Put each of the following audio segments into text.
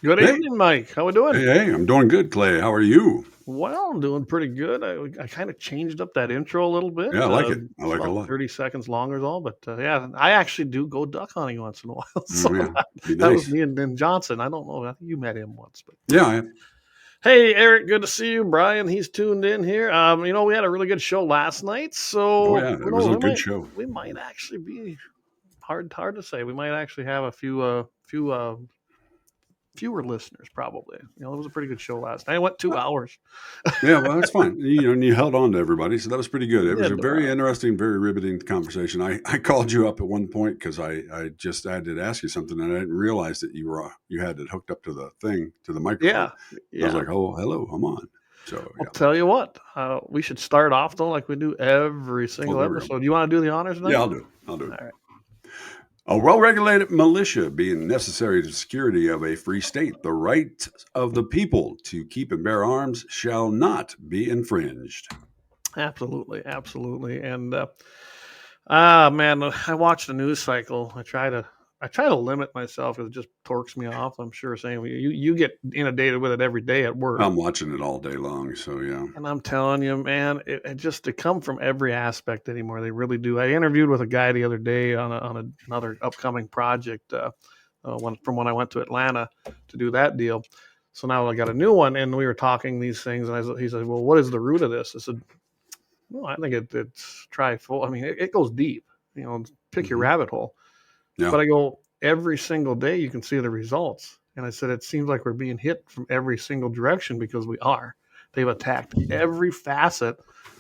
Good Hey, evening, Mike. How we doing? hey, I'm doing good, Clay. How are you? Well, I'm doing pretty good. I kind of changed up that intro a little bit. Yeah, I like it. I It's like it a about lot. 30 seconds longer is all, but yeah, I actually do go duck hunting once in a while. So Yeah, be that was nice. me and Johnson. I don't know. I think you met him once, but Yeah, hey, Eric, good to see you. Brian, he's tuned in here. We had a really good show last night, oh so yeah, who it was knows? a We good might show. we might actually be hard to say. We might actually have a few fewer listeners probably. It was a pretty good show last night. I went 2 hours. Yeah, well, that's fine. And you held on to everybody, so that was pretty good. We It was a did. very interesting, very riveting conversation. I called you up at one point because I had to ask you something, and I didn't realize that you had it hooked up to the thing to the microphone. Yeah, I was yeah. like, oh, hello, I'm on. So I'll yeah. tell you what. We should start off though, like we do every Oh, single there we go. episode. You want to do the honors Yeah, tonight? I'll do it. I'll do it. All right. A well regulated militia being necessary to the security of a free state, the right of the people to keep and bear arms shall not be infringed. Absolutely, absolutely. And man, I watch the news cycle. I try to limit myself because it just torques me off. I'm sure saying you get inundated with it every day at work. I'm watching it all day long, so yeah. And I'm telling you, man, it just to come from every aspect anymore. They really do. I interviewed with a guy the other day on another upcoming project from when I went to Atlanta to do that deal. So now I got a new one, and we were talking these things, and he said, "Well, what is the root of this?" I said, "Well, I think it's trifold. I mean, it goes deep. Pick your Hmm. rabbit hole." Yeah. But I go every single day, you can see the results. And I said, it seems like we're being hit from every single direction because we are. They've attacked every facet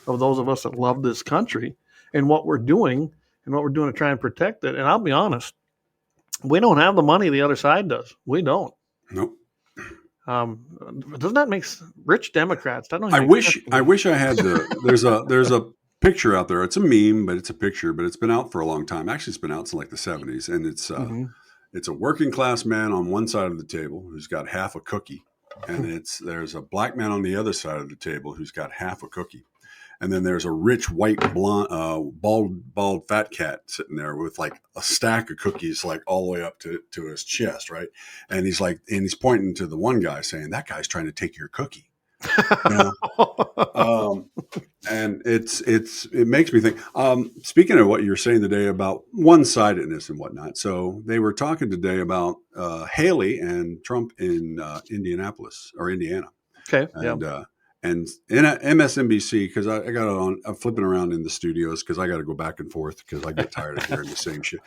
of those of us that love this country and what we're doing to try and protect it. And I'll be honest, we don't have the money the other side does. We don't. Nope. Doesn't that make rich Democrats? That don't I even make wish sense to I me. wish I had there's a picture out there. It's a meme, but it's a picture, but it's been out for a long time. Actually, it's been out since like the 70s, and Mm-hmm. it's a working class man on one side of the table who's got half a cookie, and there's a black man on the other side of the table who's got half a cookie. And then there's a rich white blonde, bald fat cat sitting there with like a stack of cookies, like all the way up to his chest, right? And he's pointing to the one guy, saying, "That guy's trying to take your cookie." You know, um, and it makes me think. Speaking of what you were saying today about one sidedness and whatnot, so they were talking today about Haley and Trump in Indianapolis or Indiana, Okay. Yeah. and in MSNBC because I got it on. I'm flipping around in the studios because I got to go back and forth because I get tired of hearing the same shit.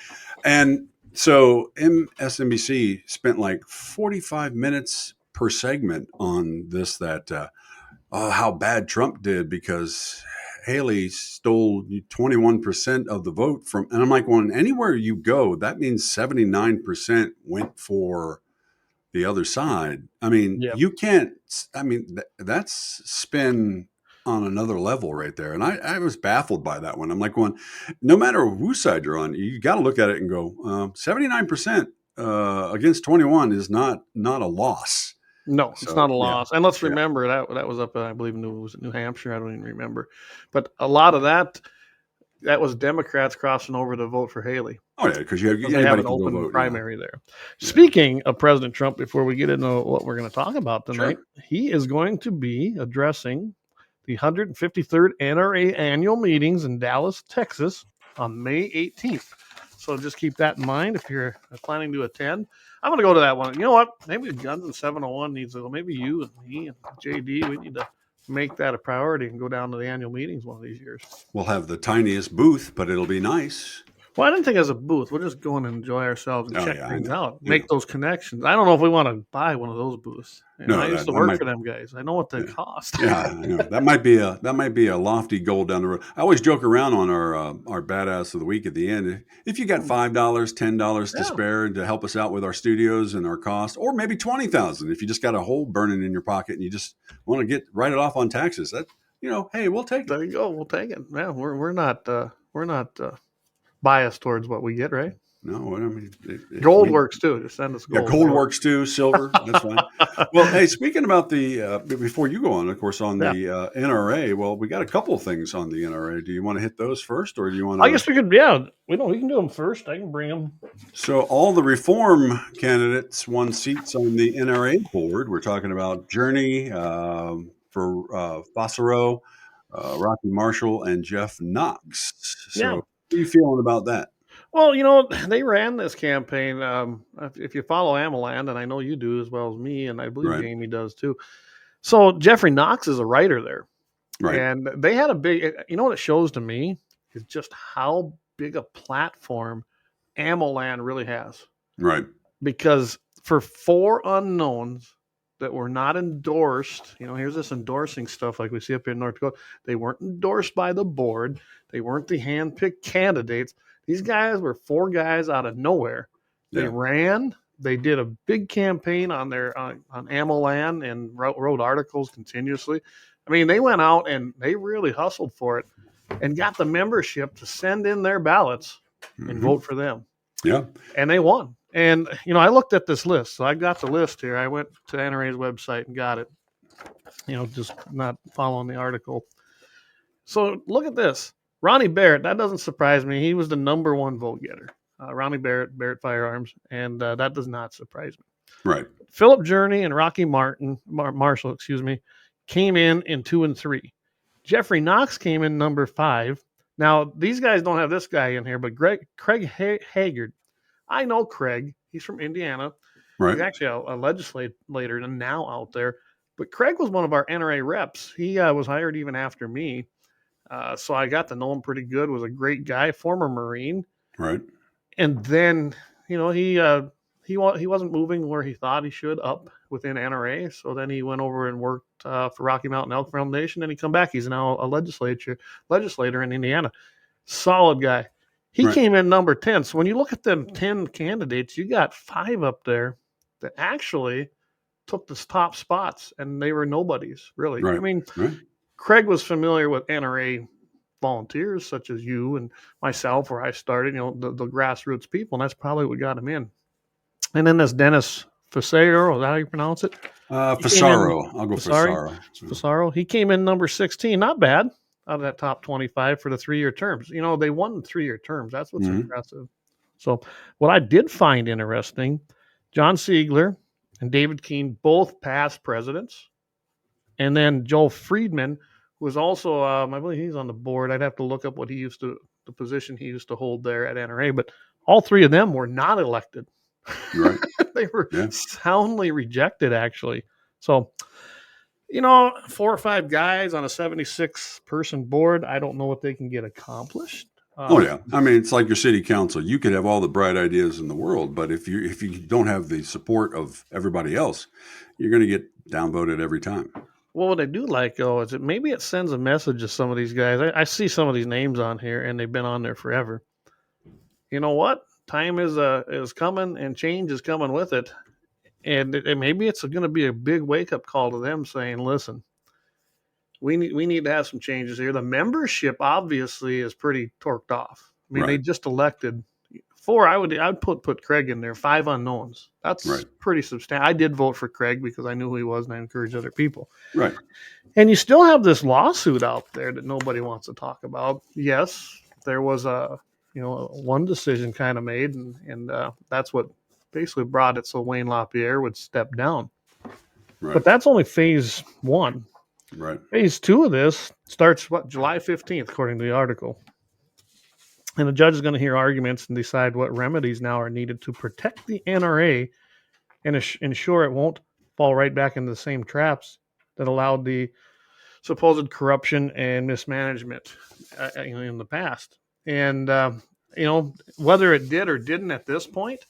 And so MSNBC spent like 45 minutes per segment on this how bad Trump did because Haley stole 21% of the vote from, and I'm like, well, anywhere you go, that means 79% went for the other side. I mean, Yeah. you can't. I mean, that's spin on another level right there. And I was baffled by that one. I'm like, going, no matter whose side you're on, you got to look at it and go, 79% against 21 is not a loss. No, it's So not a yeah, loss. And let's yeah. remember that was up, I believe, was it New Hampshire? I don't even remember. But a lot of that was Democrats crossing over to vote for Haley Oh yeah, because because they have anybody an can go open vote. Yeah, primary there. yeah. Speaking of President Trump, before we get into what we're going to talk about tonight, Sure. he is going to be addressing the 153rd NRA annual meetings in Dallas, Texas on May 18th. So just keep that in mind if you're planning to attend. I'm going to go to that one. You know what? Maybe Guns and 701 needs to. Maybe you and me and JD, we need to make that a priority and go down to the annual meetings one of these years. We'll have the tiniest booth, but it'll be nice. Well, I didn't think as a booth. We'll just go in and enjoy ourselves and Oh check yeah, I things know. out, I make know. those connections. I don't know if we want to buy one of those booths. I No, used to that work might. for them guys. I know what they Yeah. cost. Yeah, I know. That might be a lofty goal down the road. I always joke around on our badass of the week at the end. If you got $5, $10 to Yeah, spare to help us out with our studios and our cost, or maybe 20,000 if you just got a hole burning in your pocket and you just want to write it off on taxes. That hey, we'll take it. there you go. We'll take it. Yeah, we're not biased towards what we get, right? No, I mean, Gold works too. Just send us yeah, gold. gold works too. Silver, that's fine. Well, hey, speaking about the before you go on, of course, on Yeah. the NRA. Well, we got a couple of things on the NRA. Do you want to hit those first, or do you want I to? guess we could. Yeah, we can do them first. I can bring them. So, all the reform candidates won seats on the NRA board. We're talking about Journey for Fossero, Rocky Marshall, and Jeff Knox. So, Yeah. how are you feeling about that? Well, they ran this campaign. If you follow Amaland, and I know you do as well as me, and I believe Right, Jamie does too. So Jeffrey Knox is a writer there, right, and they had a big. You know what it shows to me is just how big a platform Amaland really has. right. Because for four unknowns that were not endorsed, here's this endorsing stuff like we see up in North Dakota. They weren't endorsed by the board. They weren't the hand-picked candidates. These guys were four guys out of nowhere. They Yeah. ran. They did a big campaign on their on Amaland and wrote articles continuously. I mean, they went out and they really hustled for it and got the membership to send in their ballots and Hmm. vote for them, Yeah. and they won. And I looked at this list, so I got the list here. I went to NRA's website and got it. Just not following the article. So look at this. Ronnie Barrett. That doesn't surprise me. He was the number one vote getter. Ronnie Barrett Firearms, and that does not surprise me. Right. Philip Journey and Rocky Marshall, came in 2 and 3. Jeffrey Knox came in number 5. Now these guys don't have this guy in here, but Craig Haggard. I know Craig. He's from Indiana. He's Right. actually a legislator now out there. But Craig was one of our NRA reps. He was hired even after me. So I got to know him pretty good. Was a great guy, former Marine. Right. And then, he wasn't moving where he thought he should up within NRA. So then he went over and worked for Rocky Mountain Elk Foundation. And he come back. He's now a legislator in Indiana. Solid guy. He Right. came in number 10. So when you look at them 10 candidates, you got 5 up there that actually took the top spots, and they were nobodies, really. I Right. mean, Right. Craig was familiar with NRA volunteers such as you and myself, where I started, the grassroots people, and that's probably what got him in. And then this Dennis Fasaro, is that how you pronounce it? He came in, Fasaro. I'll go sorry, Fasaro. Fasaro. He came in number 16. Not bad out of that top 25 for the 3-year terms. They won 3-year terms. That's what's Hmm. impressive. So, what I did find interesting, John Siegler and David Keene, both past presidents. And then Joel Friedman, who was also, I believe he's on the board. I'd have to look up the position he used to hold there at NRA. But all 3 of them were not elected. Right. They were Yeah. soundly rejected, actually. So, 4 or 5 guys on a 76-person board, I don't know what they can get accomplished. Oh yeah. I mean, it's like your city council. You could have all the bright ideas in the world, but if you don't have the support of everybody else, you're going to get downvoted every time. Well, what I do like, though, is maybe it sends a message to some of these guys. I see some of these names on here, and they've been on there forever. You know what? Time is coming, and change is coming with it. And maybe it's going to be a big wake up call to them, saying, "Listen, we need to have some changes here." The membership obviously is pretty torqued off. I mean, they Right. just elected 4. I'd put Craig in there. 5 unknowns. That's Right. pretty substantial. I did vote for Craig because I knew who he was, and I encouraged other people. Right. And you still have this lawsuit out there that nobody wants to talk about. Yes, there was one decision kind of made, and that's what basically brought it so Wayne LaPierre would step down. Right. But that's only phase 1. Right. Phase 2 of this starts July 15th, according to the article. And the judge is going to hear arguments and decide what remedies now are needed to protect the NRA and ensure it won't fall right back into the same traps that allowed the supposed corruption and mismanagement in the past. And, whether it did or didn't at this point,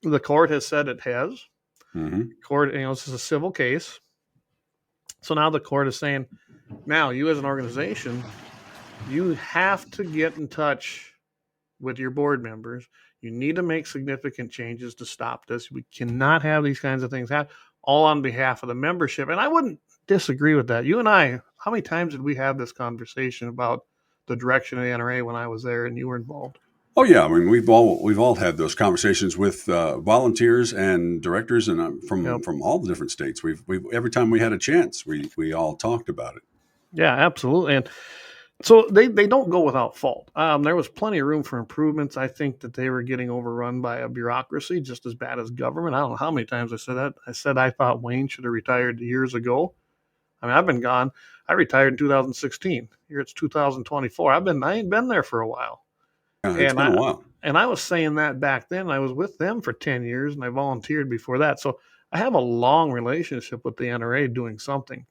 the court has said it has. Hmm. Court, this is a civil case. So now the court is saying, now you as an organization, you have to get in touch with your board members. You need to make significant changes to stop this. We cannot have these kinds of things happen, all on behalf of the membership. And I wouldn't disagree with that. You and I, how many times did we have this conversation about the direction of the NRA when I was there and you were involved? Oh yeah, I mean we've all had those conversations with volunteers and directors, and Yep. from all the different states. We've every time we had a chance, we all talked about it. Yeah, absolutely. And so they don't go without fault. There was plenty of room for improvements. I think that they were getting overrun by a bureaucracy just as bad as government. I don't know how many times I said that. I said I thought Wayne should have retired years ago. I mean, I've been gone. I retired in 2016. Here it's 2024. I ain't been there for a while. It's And been a I while. and I was saying that back then. I was with them for 10 years and I volunteered before that. So I have a long relationship with the NRA doing something.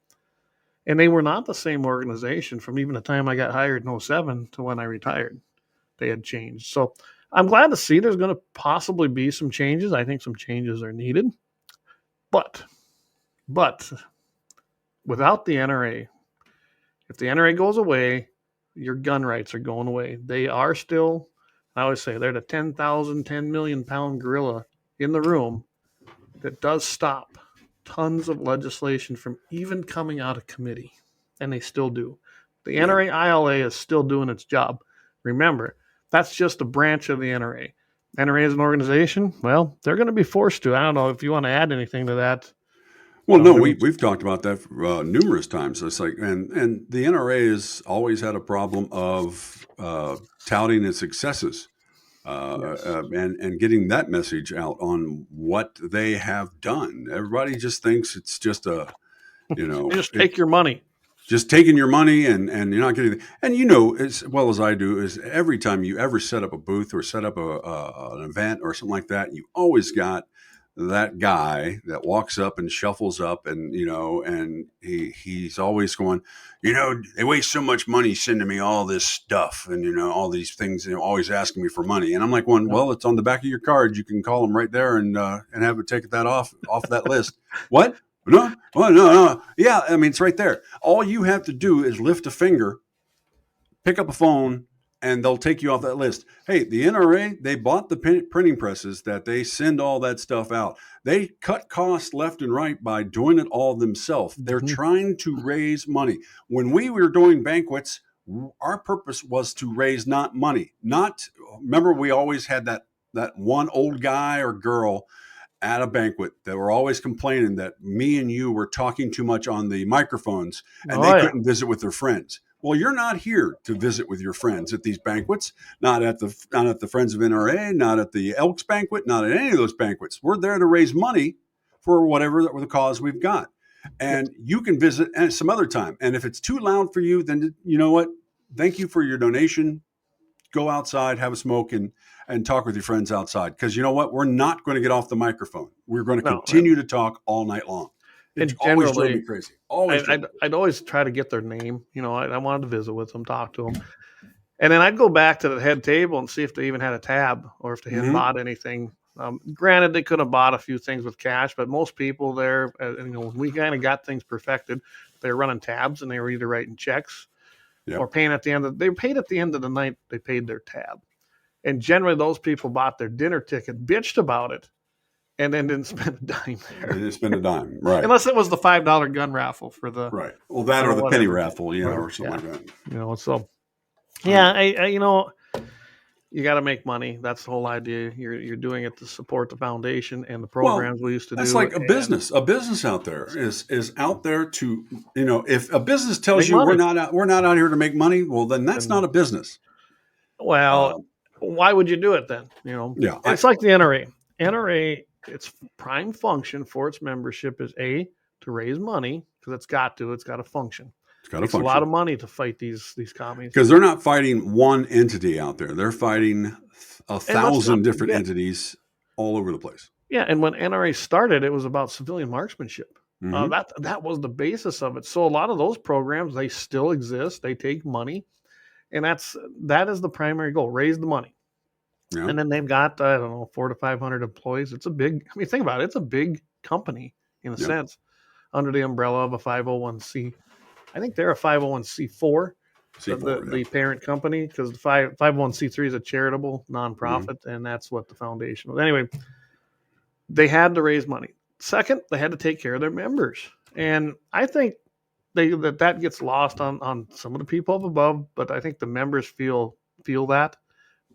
And they were not the same organization from even the time I got hired in '07 to when I retired. They had changed. So I'm glad to see there's going to possibly be some changes. I think some changes are needed. But, but without the NRA, if the NRA goes away, your gun rights are going away. They are still, I always say, they're the 10,000, 10 million pound gorilla in the room that does stop tons of legislation from even coming out of committee. And they still do. The Yeah. NRA ILA is still doing its job. Remember, that's just a branch of the NRA. NRA is an organization. Well, they're going to be forced to. I don't know if you want to add anything to that. Well, no, There was, we've talked about that numerous times. It's like, and the NRA has always had a problem of touting its successes, yes. and getting that message out on what they have done. Everybody just thinks it's just a, Just take your money. just taking your money, and you're not getting. And as well as I do, is every time you ever set up a booth or set up an event or something like that, you always got that guy that walks up and shuffles up, and he's always going, they waste so much money sending me all this stuff, and all these things, and always asking me for money. And I'm like, Yep. well, it's on the back of your card. You can call them right there and have it take that off that list. What? No, well, no. Yeah, I mean, it's right there. All you have to do is lift a finger, pick up a phone, and they'll take you off that list. Hey, the NRA, they bought the printing presses that they send all that stuff out. They cut costs left and right by doing it all themselves. They're Mhm. trying to raise money. When we were doing banquets, our purpose was to raise not money. Not remember, we always had that one old guy or girl at a banquet that were always complaining that me and you were talking too much on the microphones and they Oh, yeah. couldn't visit with their friends. Well, you're not here to visit with your friends at these banquets, not at the Friends of NRA, not at the Elks banquet, not at any of those banquets. We're there to raise money for whatever the cause we've got. Yes. And you can visit some other time. And if it's too loud for you, then you know what? Thank you for your donation. Go outside, have a smoke, and talk with your friends outside. Because you know what? We're not going to get off the microphone. We're going to No. continue to talk all night long. It And always drove me generally, crazy. Always drove me crazy. I'd always try to get their name. I wanted to visit with them, talk to them. And then I'd go back to the head table and see if they even had a tab or if they had Mm-hmm. bought anything. Granted, they could have bought a few things with cash, but most people there, when we kind of got things perfected, they were running tabs and they were either writing checks or Yep. paying at the end of. They paid at the end of the night. They paid their tab, and generally those people bought their dinner ticket, bitched about it, and then didn't spend a dime there, They spend a dime. Right. unless it was the $5 gun raffle for the Right. Well, that or or the penny whatever. raffle, or something Yeah, like that. so I yeah, you got to make money. That's the whole idea. You're doing it to support the foundation and the Well, programs we used to that's do like a and business. A business out there is out there to, if a business tells make you money. we're not out here to make money, well, then that's not And a business. well, Uh, why would you do it then? yeah. It's like the NRA. NRA, its prime function for its membership is to raise money because it's got to function. It's got to Takes a lot function of money to fight these commies. because they're not fighting one entity out there. They're fighting a And let's not thousand different forget, entities all over the place. yeah. And when NRA started, it was about civilian marksmanship. Mm-hmm. That was the basis of it. So a lot of those programs they still exist. They take money, and that is the primary goal: raise the money. Yeah. And then they've got I don't know 400 to 500 employees. It's a big. I mean, think about it. It's a big company in a Yep. sense under the umbrella of a 501c. I think they're a 501c4, C4. the parent company, because the 501c3 is a charitable Yeah. nonprofit, and that's what the foundation was. Anyway, they had to raise money. Second, they had to take care of their members, and I think that gets lost on some of the people up above. But I think the members feel that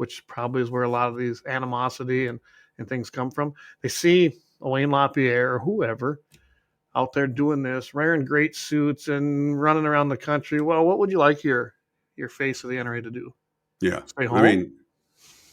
which probably is where a lot of these animosity and things come from. They see Wayne LaPierre or whoever out there doing this, wearing great suits and running around the country. Well, what would you like your face of the NRA to do? Yeah. Stay home? I mean,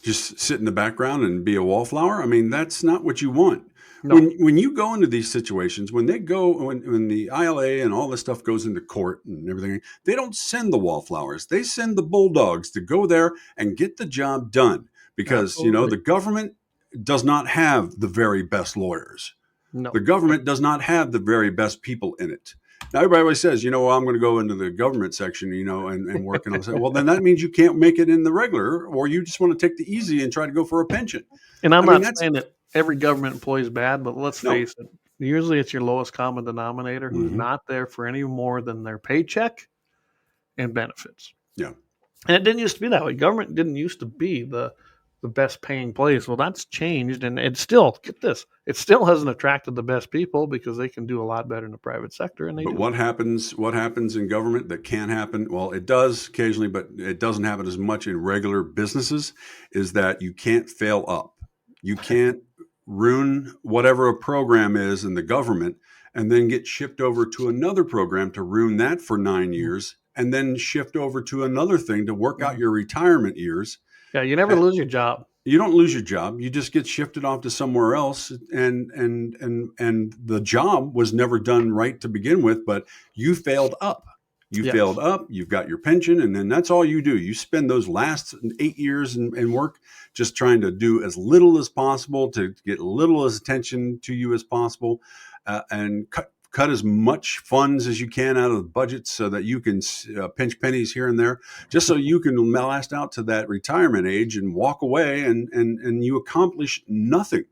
just sit in the background and be a wallflower. I mean, that's not what you want. No. When you go into these situations, when the ILA and all this stuff goes into court and everything, they don't send the wallflowers. They send the bulldogs to go there and get the job done, because Absolutely. the government does not have the very best lawyers. No. The government does not have the very best people in it. Now, everybody always says, I'm going to go into the government section, and work. And I'll say, well, then that means you can't make it in the regular, or you just want to take the easy and try to go for a pension. And I'm not saying that every government employee is bad, but let's face it. Usually it's your lowest common denominator who's not there for any more than their paycheck and benefits. Yeah. And it didn't used to be that way. Government didn't used to be the best paying place. Well, that's changed, and it still, get this, it still hasn't attracted the best people because they can do a lot better in the private sector. And what happens in government that can happen? Well, it does occasionally, but it doesn't happen as much in regular businesses, is that you can't fail up. You can't ruin whatever a program is in the government and then get shipped over to another program to ruin that for 9 years, and then shift over to another thing to work out your retirement years. Yeah, you never lose your job. You don't lose your job. You just get shifted off to somewhere else, and the job was never done right to begin with, but you failed up. Failed up, you've got your pension, and then that's all you do. You spend those last 8 years in work just trying to do as little as possible to get little as attention to you as possible, and cut as much funds as you can out of the budget so that you can pinch pennies here and there, just so you can last out to that retirement age and walk away, and you accomplish nothing.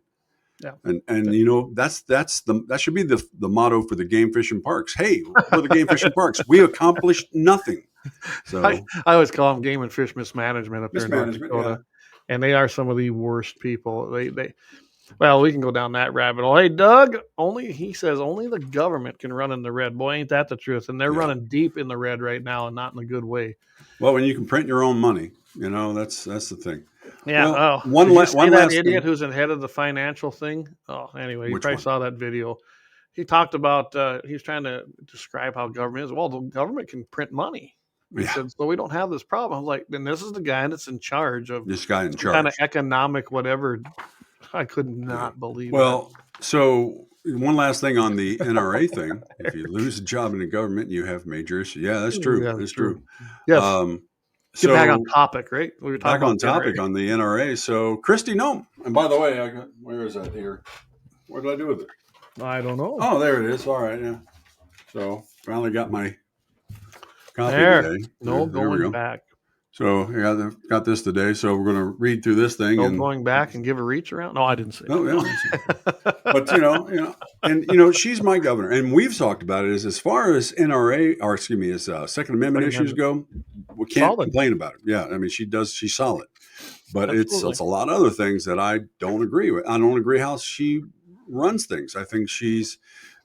Yeah. And that should be the motto for the game fish and parks. Hey, we're the game fish and parks. We accomplished nothing. So I always call them game and fish mismanagement up there in North Dakota. Yeah. And they are some of the worst people. Well, we can go down that rabbit hole. Hey, Doug, he says only the government can run in the red. Boy, ain't that the truth? And they're running deep in the red right now, and not in a good way. Well, when you can print your own money, that's the thing. Yeah. Well, one last idiot who's in head of the financial thing. Oh, anyway, you probably saw that video. He talked about he's trying to describe how government is. Well, the government can print money. He said, so we don't have this problem. I was like, then this is the guy that's in charge of this guy in charge, kind of economic whatever. I could not believe. Well, so one last thing on the NRA thing: if you lose a job in the government, you have major issues. Yeah, that's true. Yeah, that's true. Yes. Get back on topic, right? We were talking back on topic NRA. On the NRA. So Kristi Noem, and by the way, where is that here? What did I do with it? I don't know. Oh, there it is. All right, yeah. So finally got my copy today. No going back. So I got this today. So we're going to read through this thing. No going back and give a reach around. No, I didn't say. No, yeah. But she's my governor, and we've talked about it. As far as as Second Amendment issues go, we can't complain about it. Yeah, I mean she's solid, but it's a lot of other things that I don't agree with. I don't agree how she runs things. I think she's.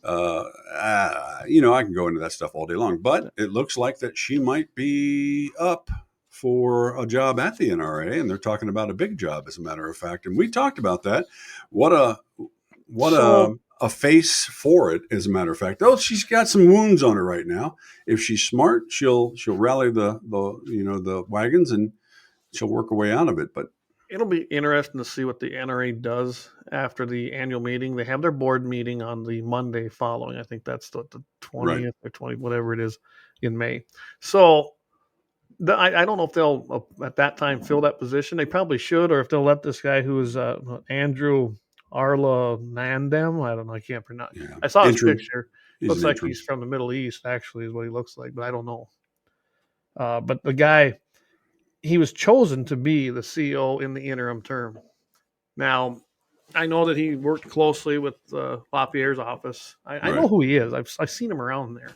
I can go into that stuff all day long, but it looks like that she might be up for a job at the NRA, and they're talking about a big job, as a matter of fact. And we talked about that. What a face for it, as a matter of fact. Oh, she's got some wounds on her right now. If she's smart, she'll rally the wagons, and she'll work her way out of it. But it'll be interesting to see what the NRA does after the annual meeting. They have their board meeting on the Monday following. I think that's the 20th or 20, whatever it is, in May. So I don't know if they'll at that time fill that position. They probably should, or if they'll let this guy who is Andrew Arla Nandem. I don't know. I can't pronounce. Yeah. I saw his picture. Looks like he's from the Middle East. Actually, is what he looks like, but I don't know. But the guy, he was chosen to be the CEO in the interim term. Now, I know that he worked closely with LaPierre's office. I know who he is. I've seen him around there.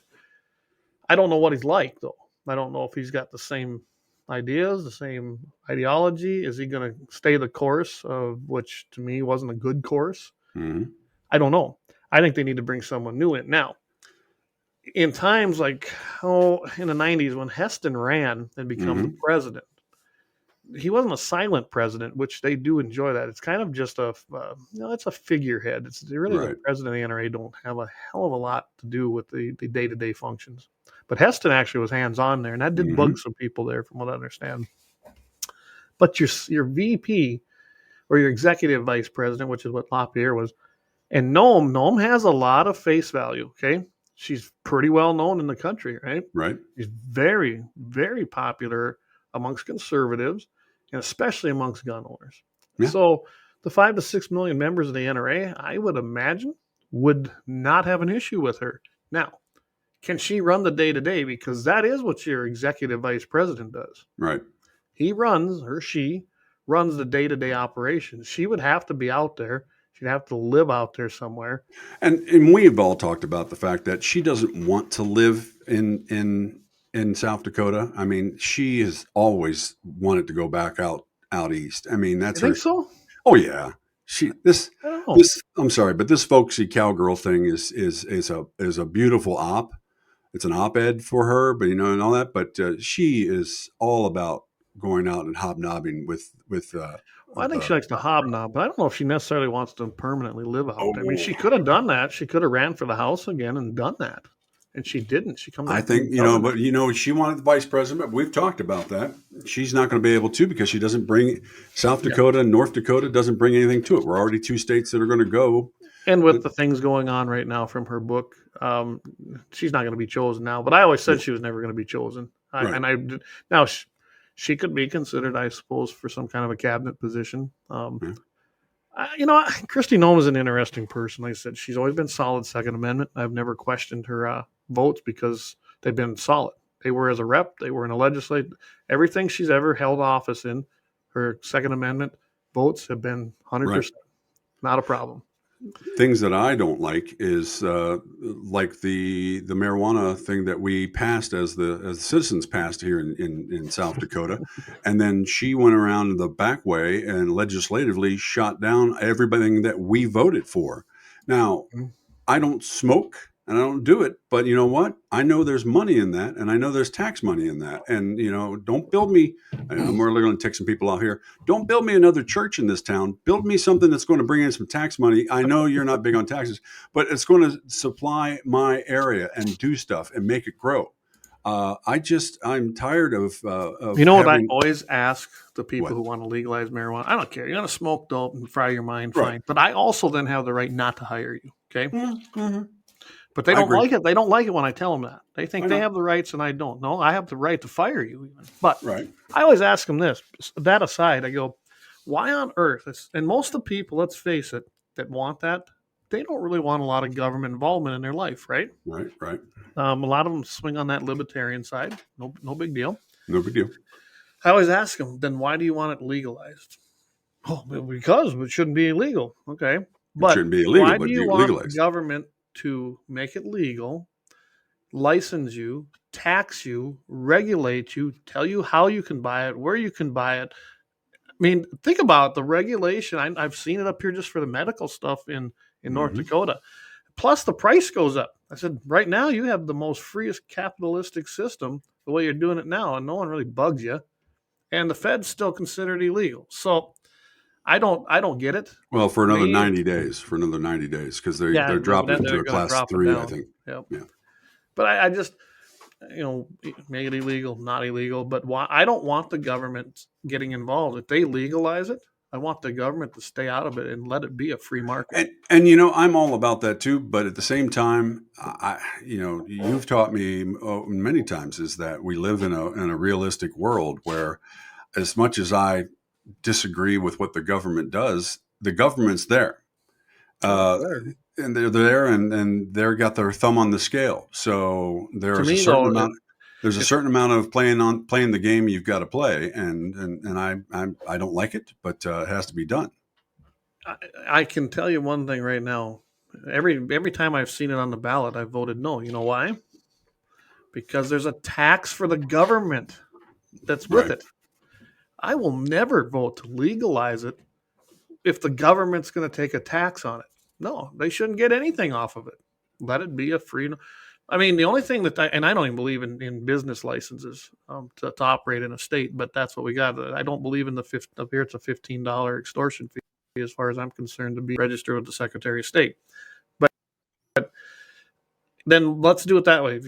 I don't know what he's like, though. I don't know if he's got the same ideas, the same ideology. Is he going to stay the course of which, to me, wasn't a good course? Mm-hmm. I don't know. I think they need to bring someone new in. Now, in times like, in the 90s when Heston ran and become the president, he wasn't a silent president, which they do enjoy that. It's kind of just it's a figurehead. It's really the Right. president of the NRA don't have a hell of a lot to do with the day-to-day functions. But Heston actually was hands-on there, and that did Hmm. bug some people there, from what I understand. But your VP or your executive vice president, which is what LaPierre was, and Noam has a lot of face value. Okay, she's pretty well known in the country, right? Right. She's very, very popular amongst conservatives and especially amongst gun owners. Yeah. So the 5 to 6 million members of the NRA, I would imagine, would not have an issue with her. Now, can she run the day to day? Because that is what your executive vice president does. Right. She runs the day to day operations. She would have to be out there. She'd have to live out there somewhere. And we've all talked about the fact that she doesn't want to live in South Dakota. I mean, she has always wanted to go back out east. I mean, that's You think her. so? Oh yeah. She this I don't know. this I'm sorry, but this folksy cowgirl thing is a beautiful op. It's an op-ed for her, but and all that. But she is all about going out and hobnobbing with Well, I think the she likes to hobnob, but I don't know if she necessarily wants to permanently live out there. I mean, she oh. could have done that. She could have ran for the House again and done that, and she didn't. She comes I up through think, government. but she wanted the vice president. But we've talked about that. She's not going to be able to because she doesn't bring South Dakota and North Dakota doesn't bring anything to it. We're already two states that are going to go. And with the things going on right now from her book, she's not going to be chosen now. But I always said No, she was never going to be chosen. right. Now she could be considered, I suppose, for some kind of a cabinet position. Yeah. Kristi Noem is an interesting person. Like I said, she's always been solid Second Amendment. I've never questioned her votes because they've been solid. They were as a rep, they were in a legislature. Everything she's ever held office in, her Second Amendment votes have been 100%. Right. Not a problem. Things that I don't like is like the marijuana thing that we passed as the citizens passed here in South Dakota, and then she went around the back way and legislatively shot down everything that we voted for. Now, I don't smoke and I don't do it, but you know what? I know there's money in that, and I know there's tax money in that. And don't build me. I'm really going to take some people out here. Don't build me another church in this town. Build me something that's going to bring in some tax money. I know you're not big on taxes, but it's going to supply my area and do stuff and make it grow. I'm tired of What I having always ask the people what? who want to legalize marijuana? I don't care. You're going to smoke dope and fry your mind, Right. fine. But I also then have the right not to hire you. Okay. Mm-hmm. But they I don't agree. like it. They don't like it when I tell them that. They think I they know. have the rights and I don't. No, I have the right to fire you even. But Right. I always ask them this. That aside, I go, why on earth? And most of the people, let's face it, that want that, they don't really want a lot of government involvement in their life, right? Right. Right. A lot of them swing on that libertarian side. No big deal. No big deal. I always ask them, then why do you want it legalized? Oh, because it shouldn't be illegal. Okay. It But shouldn't be illegal, why but do you you want the legalize it. government to make it legal, license you, tax you, regulate you, tell you how you can buy it, where you can buy it? I mean, think about the regulation. I've seen it up here just for the medical stuff in North Mhm. Dakota. Plus, the price goes up. I said, right now, you have the most freest capitalistic system the way you're doing it now, and no one really bugs you. And the Fed's still considered illegal. So I don't get it. Well, for another Me, 90 days, because they're yeah, dropping then it to they're a going to class drop it 3, I down. think. Yep. Yeah. But I just, make it illegal, not illegal. But why? I don't want the government getting involved. If they legalize it, I want the government to stay out of it and let it be a free market. And I'm all about that too, but at the same time, you've taught me many times is that we live in a realistic world where, as much as I disagree with what the government does, the government's there. And they're there, and they're got their thumb on the scale. So there's a certain amount. There's a certain amount of playing the game you've got to play, and I don't like it, but it has to be done. I can tell you one thing right now. Every time I've seen it on the ballot, I voted no. You know why? Because there's a tax for the government that's with it. I will never vote to legalize it if the government's going to take a tax on it. No, they shouldn't get anything off of it. Let it be a free. I mean, the only thing that I don't even believe in business licenses to operate in a state, but that's what we got. I don't believe in up here it's a $15 extortion fee as far as I'm concerned to be registered with the Secretary of State. But then let's do it that way.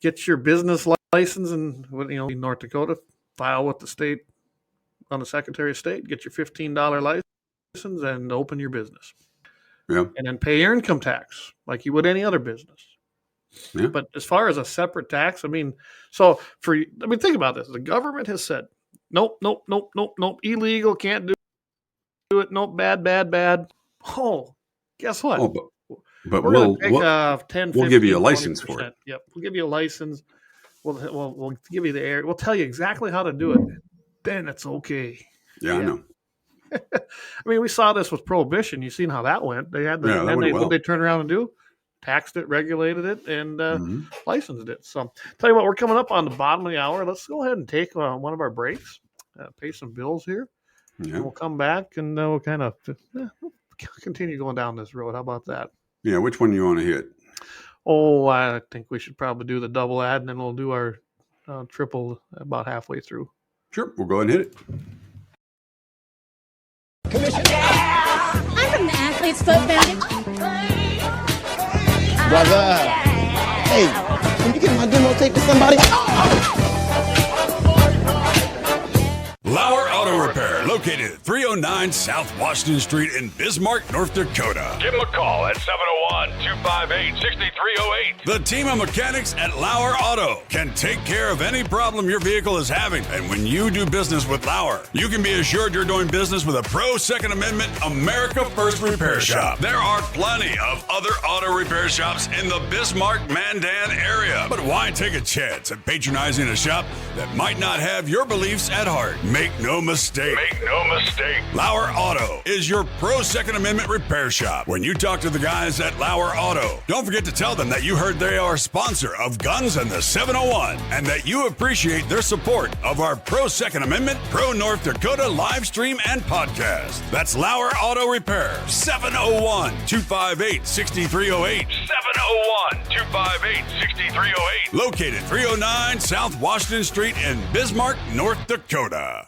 Get your business license in North Dakota, file with the state on the Secretary of State, get your $15 license, and open your business. Yeah. And then pay your income tax like you would any other business. Yeah. But as far as a separate tax, I mean, think about this. The government has said, nope, illegal, can't do it, nope, bad. Oh, guess what? Oh, but we're going to take 10, 15, we'll give you a license 20%. for it. Yep, we'll give you a license. We'll give you the area. We'll tell you exactly how to do it. Then it's okay. Yeah, I know. I mean, we saw this with Prohibition. You seen how that went. They had what they turn around and do? Taxed it, regulated it, and licensed it. So, tell you what, we're coming up on the bottom of the hour. Let's go ahead and take one of our breaks, pay some bills here. Yeah. And we'll come back and we'll kind of continue going down this road. How about that? Yeah, which one do you want to hit? Oh, I think we should probably do the double ad, and then we'll do our triple about halfway through. Sure, we'll go ahead and hit it. I'm from the Athlete's Foot Foundation. Brother, hey, can you get my demo tape to somebody? Lauer Auto Repair, located at 309 South Washington Street in Bismarck, North Dakota. Give them a call at 701-258-6308. The team of mechanics at Lauer Auto can take care of any problem your vehicle is having. And when you do business with Lauer, you can be assured you're doing business with a pro Second Amendment America First repair shop. There are plenty of other auto repair shops in the Bismarck-Mandan area. But why take a chance at patronizing a shop that might not have your beliefs at heart? Make no mistake. Lauer Auto is your pro Second Amendment repair shop. When you talk to the guys at Lauer Auto, don't forget to tell them that you heard they are a sponsor of Guns and the 701 and that you appreciate their support of our pro Second Amendment, pro North Dakota live stream and podcast. That's Lauer Auto Repair, 701-258-6308. 701-258-6308. Located 309 South Washington Street in Bismarck, North Dakota.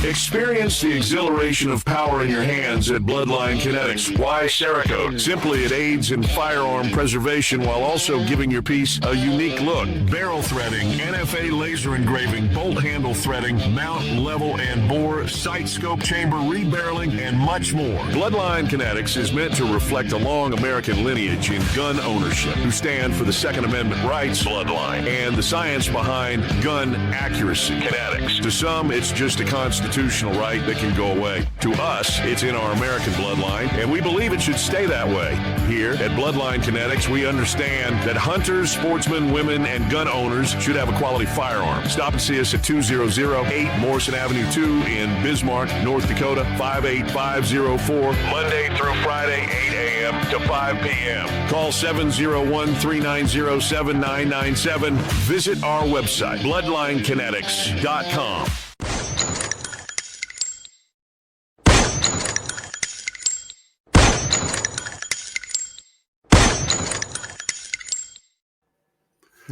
Experience the exhilaration of power in your hands at Bloodline Kinetics. Why Cerakote? Simply, it aids in firearm preservation while also giving your piece a unique look. Barrel threading, NFA laser engraving, bolt handle threading, mount, level, and bore, sight scope chamber rebarreling, and much more. Bloodline Kinetics is meant to reflect a long American lineage in gun ownership, who stand for the Second Amendment rights, Bloodline, and the science behind gun accuracy. Kinetics. To some, it's just a constitutional right that can go away. To us, it's in our American bloodline, and we believe it should stay that way. Here at Bloodline Kinetics, we understand that hunters, sportsmen, women, and gun owners should have a quality firearm. Stop and see us at 2008 Morrison Avenue 2 in Bismarck, North Dakota, 58504, Monday through Friday, 8 a.m. to 5 p.m. Call 701-390-7997. Visit our website, bloodlinekinetics.com.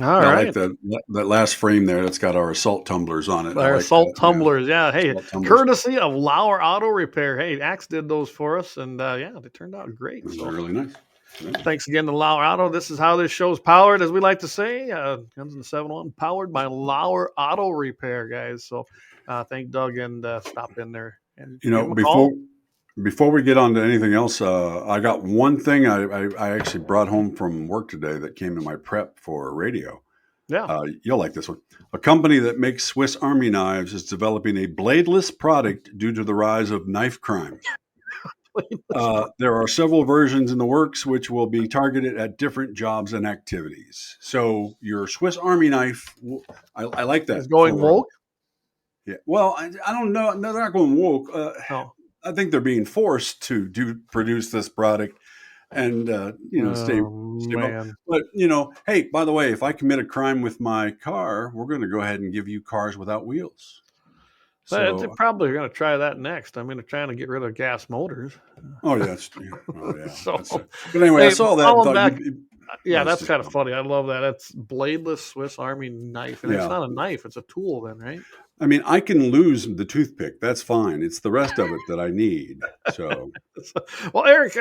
All right. I like that last frame there. That's got our assault tumblers on it. Our assault tumblers, yeah. Hey, tumblers. Courtesy of Lauer Auto Repair. Hey, Axe did those for us, and they turned out great. Those are really nice. Yeah. Thanks again to Lauer Auto. This is how this show's powered, as we like to say. Guns and 701 powered by Lauer Auto Repair, guys. So thank Doug and stop in there. And before we get on to anything else, I got one thing I actually brought home from work today that came in my prep for radio. Yeah. You'll like this one. A company that makes Swiss Army knives is developing a bladeless product due to the rise of knife crime. There are several versions in the works which will be targeted at different jobs and activities. So your Swiss Army knife, I like that. Is going woke? Yeah. Well, I don't know. No, they're not going woke. I think they're being forced to produce this product and, stay man. But, hey, by the way, if I commit a crime with my car, we're going to go ahead and give you cars without wheels. So they're probably going to try that next. I mean, they're trying to get rid of gas motors. Oh, yeah. But So, anyway, I saw that. Yeah, That's that's just kind of funny. I love that. It's bladeless Swiss Army knife, and it's yeah. not a knife; it's a tool. Then, right? I mean, I can lose the toothpick. That's fine. It's the rest of it that I need. So Well, Eric,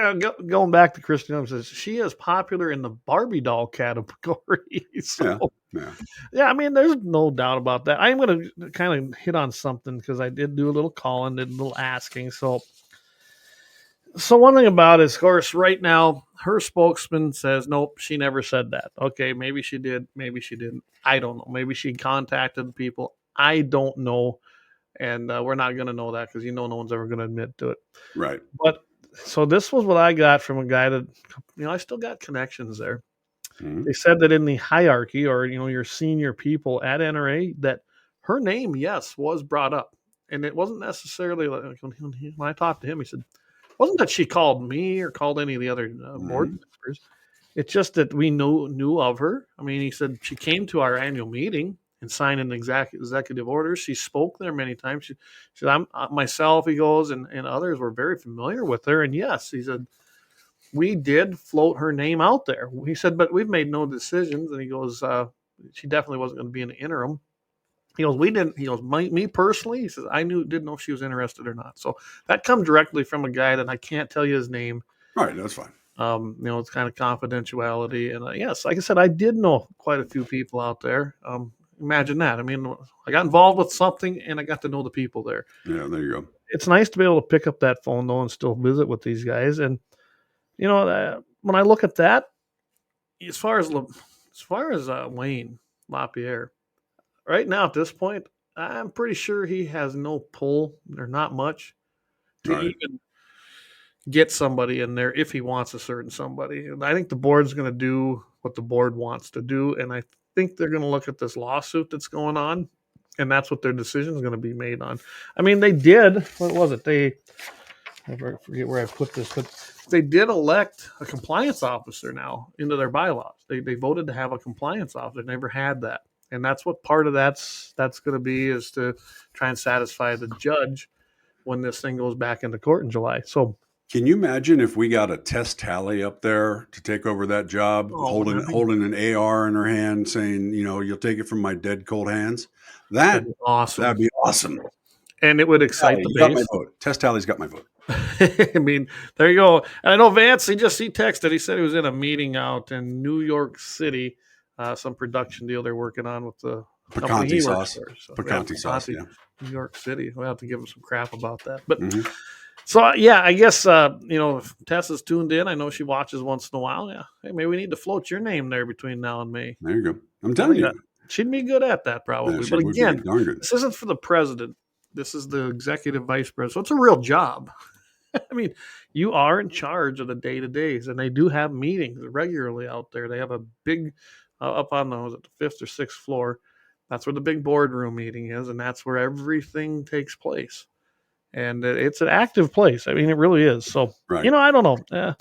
going back to Kristen Young, says she is popular in the Barbie doll category. yeah, So, yeah. yeah, I mean, there's no doubt about that. I'm going to kind of hit on something because I did do a little calling, did a little asking. So one thing about it is, of course, right now, her spokesman says, nope, she never said that. Okay, maybe she did, maybe she didn't. I don't know. Maybe she contacted people. I don't know. And we're not going to know that because no one's ever going to admit to it. Right. But so this was what I got from a guy that, I still got connections there. Mhm. They said that in the hierarchy or, your senior people at NRA, that her name, yes, was brought up. And it wasn't necessarily like when I talked to him, he said, it wasn't that she called me or called any of the other board members. It's just that we knew of her. I mean, he said she came to our annual meeting and signed an executive order. She spoke there many times. She said, "I'm myself." He goes, and others were very familiar with her. And yes, he said we did float her name out there. He said, but we've made no decisions. And he goes, she definitely wasn't going to be in the interim. He goes, we didn't. He goes, me personally. He says, didn't know if she was interested or not. So that comes directly from a guy that I can't tell you his name. All right, that's fine. It's kind of confidentiality. And yes, like I said, I did know quite a few people out there. Imagine that. I mean, I got involved with something and I got to know the people there. Yeah, there you go. It's nice to be able to pick up that phone though and still visit with these guys. And when I look at that, as far as Wayne LaPierre, right now at this point, I'm pretty sure he has no pull or not much to Right. even get somebody in there if he wants a certain somebody. And I think the board's going to do what the board wants to do. And I think they're going to look at this lawsuit that's going on, and that's what their decision is going to be made on. I mean, they did, what was it? I forget where I put this, but they did elect a compliance officer now into their bylaws. They voted to have a compliance officer. Never had that. And that's what part of that's going to be, is to try and satisfy the judge when this thing goes back into court in July. So, can you imagine if we got a Tess Tally up there to take over that job, holding an AR in her hand, saying, you'll take it from my dead cold hands? that'd be awesome. That'd be awesome. And it would excite the base. Got my vote. Tess Tally's got my vote. I mean, there you go. And I know Vance, he texted. He said he was in a meeting out in New York City, some production deal they're working on with the Picante sauce. Picante sauce, yeah. New York City. We'll have to give him some crap about that. But Mm-hmm. yeah, I guess, if Tessa's tuned in, I know she watches once in a while. Yeah. Hey, maybe we need to float your name there between now and May. There you go. I'm telling you. She'd be good at that probably. Yeah, but again, this isn't for the president. This is the executive vice president. So it's a real job. I mean, you are in charge of the day-to-days, and they do have meetings regularly out there. They have a big, up on the fifth or sixth floor. That's where the big boardroom meeting is, and that's where everything takes place. And it's an active place. I mean, it really is. So, right. I don't know.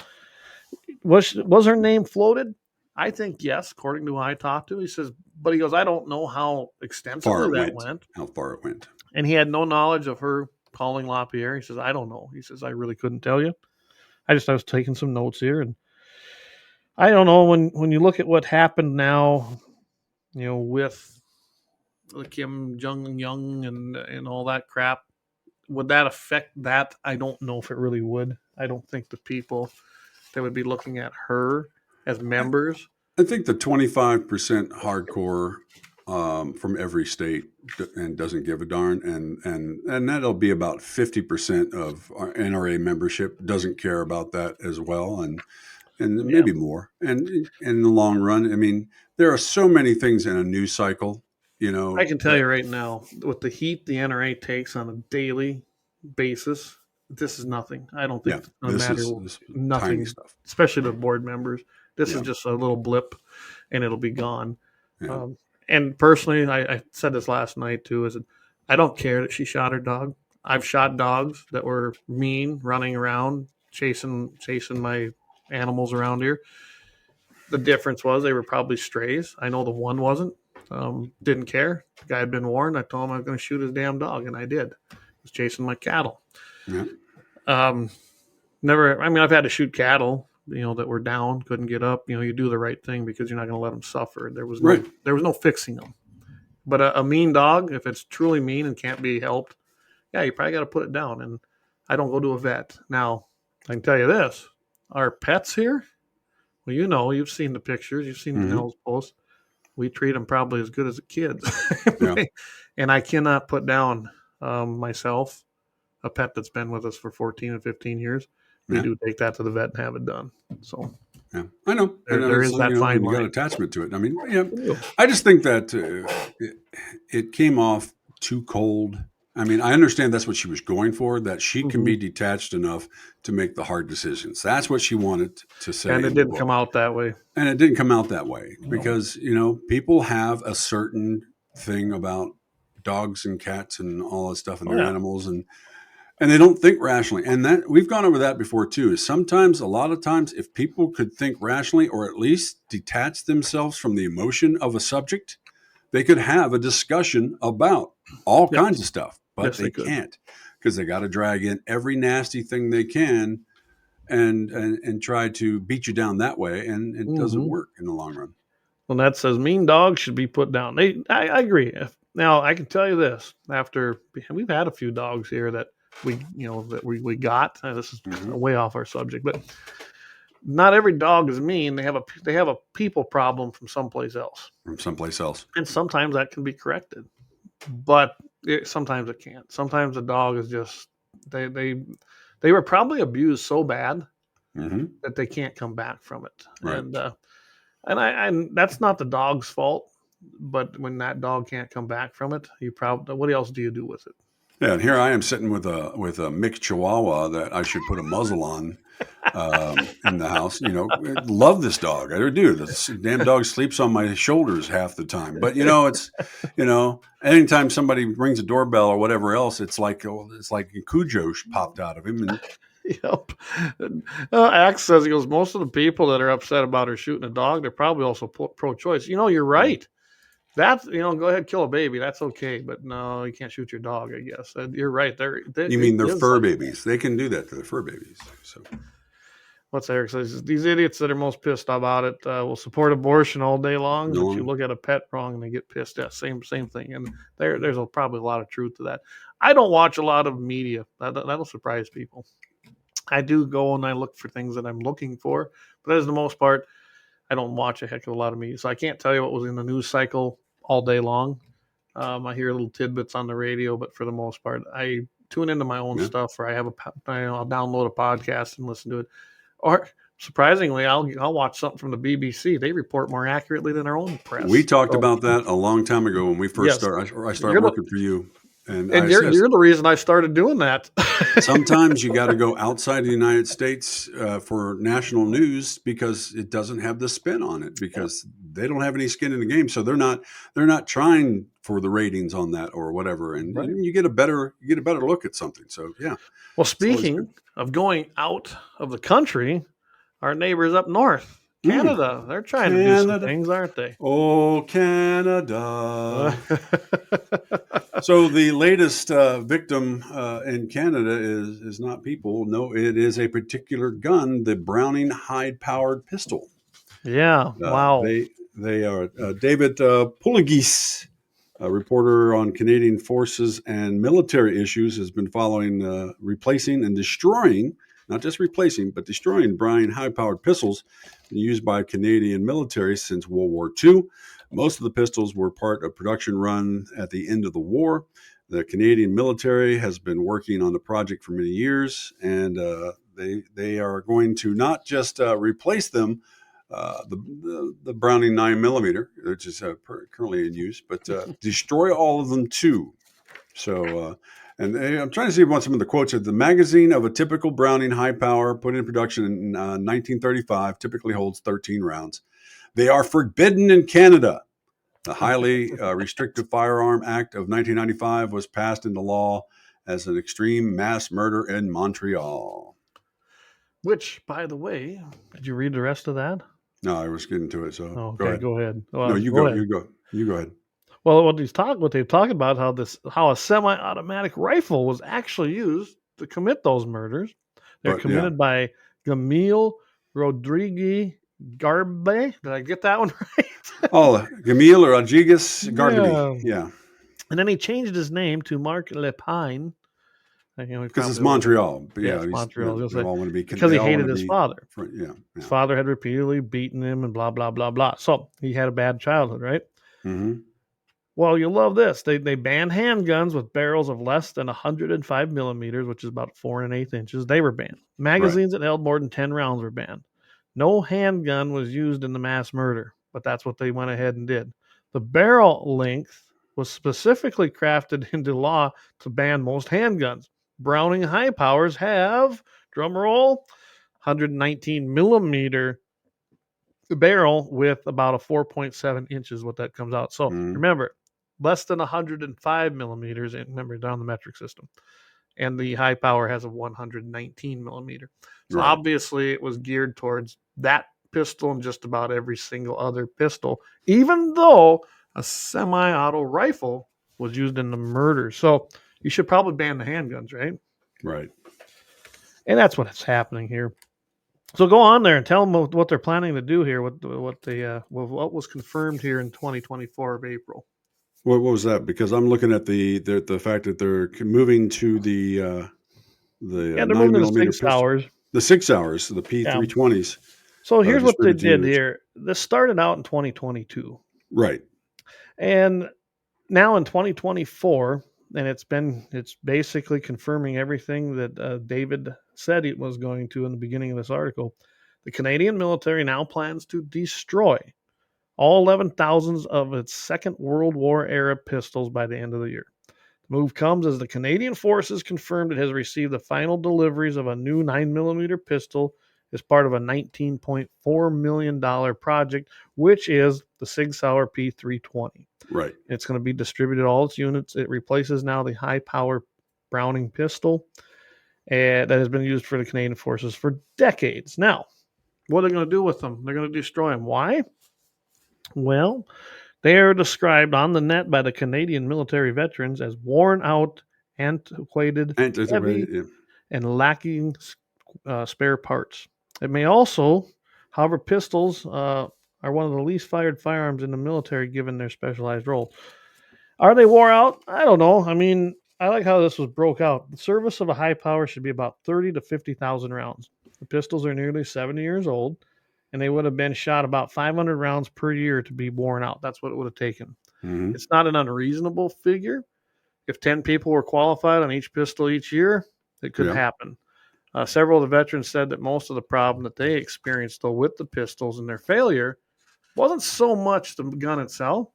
Was her name floated? I think yes, according to who I talked to. He says, but he goes, I don't know how extensively that went. How far it went. And he had no knowledge of her calling LaPierre. He says, I don't know. He says, I really couldn't tell you. I was taking some notes here. And I don't know, when you look at what happened now, with the Kim Jong-un and all that crap, would that affect that? I don't know if it really would. I don't think the people that would be looking at her as members. I think the 25% hardcore from every state and doesn't give a darn, and that'll be about 50% of our NRA membership doesn't care about that as well, and maybe more. And in the long run, I mean, there are so many things in a news cycle. I can tell you right now, with the heat the NRA takes on a daily basis, this is nothing. I don't think it's going to matter. Nothing, tiny stuff, especially the board members. This is just a little blip, and it'll be gone. Yeah. And personally, I said this last night too, is that I don't care that she shot her dog. I've shot dogs that were mean, running around, chasing my animals around here. The difference was they were probably strays. I know the one wasn't. Didn't care. The guy had been warned. I told him I was going to shoot his damn dog, and I did. I was chasing my cattle. Yeah. Never. I mean, I've had to shoot cattle, that were down, couldn't get up, you do the right thing because you're not going to let them suffer. There was Right. no fixing them. But a mean dog, if it's truly mean and can't be helped, yeah, you probably got to put it down. And I don't go to a vet. Now, I can tell you this: our pets here. Well, you've seen the pictures, you've seen Mhm. Nell's posts. We treat them probably as good as the kids. Yeah. And I cannot put down myself a pet that's been with us for 14 and 15 years. We Yeah. do take that to the vet and have it done. So Yeah, I know. there It's is like, that fine you got line. attachment to it. I mean, yeah, I just think that it came off too cold. I mean, I understand that's what she was going for, that she can be detached enough to make the hard decisions. That's what she wanted to say. And it in the didn't book. come out that way. And it didn't come out that way because, people have a certain thing about dogs and cats and all that stuff and their animals and they don't think rationally. And that we've gone over that before too. Is a lot of times, if people could think rationally or at least detach themselves from the emotion of a subject, they could have a discussion about all kinds of stuff, but Yes, they they could. can't because they got to drag in every nasty thing they can and try to beat you down that way. And it doesn't work in the long run. Well, that says mean dogs should be put down. I agree. Now I can tell you this: after we've had a few dogs here that we got. This is way off our subject, but not every dog is mean. They have a people problem from someplace else, And sometimes that can be corrected, but sometimes it can't. Sometimes the dog is just they were probably abused so bad that they can't come back from it, Right. and that's not the dog's fault. But when that dog can't come back from it, what else do you do with it? Yeah, and here I am sitting with a mixed Chihuahua that I should put a muzzle on in the house. Love this dog. I do. This damn dog sleeps on my shoulders half the time. But it's anytime somebody rings a doorbell or whatever else, it's like Cujo popped out of him. And Yep. Axe says, he goes, most of the people that are upset about her shooting a dog, they're probably also pro-choice. You're right. That's, go ahead, kill a baby. That's okay. But no, you can't shoot your dog, I guess. You're right. You mean they're fur babies? They can do that to their fur babies. So what's Eric says? These idiots that are most pissed about it will support abortion all day long. But you look at a pet wrong and they get pissed. Yeah, same thing. And there's probably a lot of truth to that. I don't watch a lot of media. That'll surprise people. I do go and I look for things that I'm looking for. But as the most part, I don't watch a heck of a lot of media. So I can't tell you what was in the news cycle all day long. I hear little tidbits on the radio, but for the most part, I tune into my own stuff, or I'll download a podcast and listen to it. Or surprisingly, I'll watch something from the BBC. They report more accurately than our own press. We talked about that a long time ago when we first started. I started working for you. And you're the reason I started doing that. Sometimes you got to go outside the United States for national news because it doesn't have the spin on it, because they don't have any skin in the game. So they're not trying for the ratings on that or whatever. And you get a better look at something. So yeah. Well, speaking of going out of the country, our neighbors up north, Canada, they're trying to do some things, aren't they? Oh, Canada. So the latest victim in Canada is not people. No, it is a particular gun, the Browning high-powered pistol. Yeah, wow. They are David Pouligis, a reporter on Canadian forces and military issues, has been following replacing and destroying, not just replacing, but destroying Browning high-powered pistols used by Canadian military since World War II. Most of the pistols were part of production run at the end of the war. The Canadian military has been working on the project for many years, and they are going to not just replace them, the Browning 9mm, which is currently in use, but destroy all of them too. So, I'm trying to see what some of the quotes are. The magazine of a typical Browning high power put in production in 1935 typically holds 13 rounds. They are forbidden in Canada. The highly restrictive Firearm Act of 1995 was passed into law as an extreme mass murder in Montreal. Which, by the way, did you read the rest of that? No, I was getting to it. So okay, go ahead. Well, no, you go ahead. You go ahead. Well, what they've talked about how a semi-automatic rifle was actually used to commit those murders. They're committed by Gamil Rodriguez Garbe. Did I get that one right? Oh, Gamil or Rodriguez Gargaby. Yeah. Yeah. And then he changed his name to Mark Lepine. Because it's Montreal. But Yeah, yeah, it's Montreal. they all want to be. Because he They all want hated to his be. father. Yeah. His father had repeatedly beaten him and blah, blah, blah, blah. So he had a bad childhood, right? Mm-hmm. Well, you'll love this. They banned handguns with barrels of less than 105 millimeters, which is about 4 1/8 inches. They were banned. Magazines that held more than 10 rounds were banned. No handgun was used in the mass murder, but that's what they went ahead and did. The barrel length was specifically crafted into law to ban most handguns. Browning high powers have, drum roll, 119 millimeter barrel with about a 4.7 inches, what that comes out. So Mm-hmm. remember, less than 105 millimeters, and remember, down the metric system. And the high power has a 119 millimeter. So Right. obviously it was geared towards that pistol and just about every single other pistol, even though a semi-auto rifle was used in the murder. So you should probably ban the handguns, right? Right. And that's what's happening here. So go on there and tell them what they're planning to do here. What was confirmed here in 2024 of April. What was that? Because I'm looking at the fact that they're moving to the Yeah, they're 9 moving to millimeter 6 pistol, hours. the 6 hours, the P320s. So here's what they distributed to did units. here. This started out in 2022, Right. and now in 2024, and it's basically confirming everything that David said it was going to in the beginning of this article. The Canadian military now plans to destroy all 11,000 of its Second World War era pistols by the end of the year. The move comes as the Canadian Forces confirmed it has received the final deliveries of a new 9mm pistol as part of a $19.4 million project, which is the Sig Sauer P320. Right. It's going to be distributed all its units. It replaces now the high-power Browning pistol that has been used for the Canadian Forces for decades. Now, what are they going to do with them? They're going to destroy them. Why? Well, they are described on the net by the Canadian military veterans as worn out, antiquated, heavy, Yeah. and lacking spare parts. It may also, however, pistols are one of the least fired firearms in the military given their specialized role. Are they wore out? I don't know. I mean, I like how this was broke out. The service of a high power should be about 30 to 50,000 rounds. The pistols are nearly 70 years old, and they would have been shot about 500 rounds per year to be worn out. That's what it would have taken. Mm-hmm. It's not an unreasonable figure. If 10 people were qualified on each pistol each year, it could happen. Several of the veterans said that most of the problem that they experienced, though, with the pistols and their failure wasn't so much the gun itself,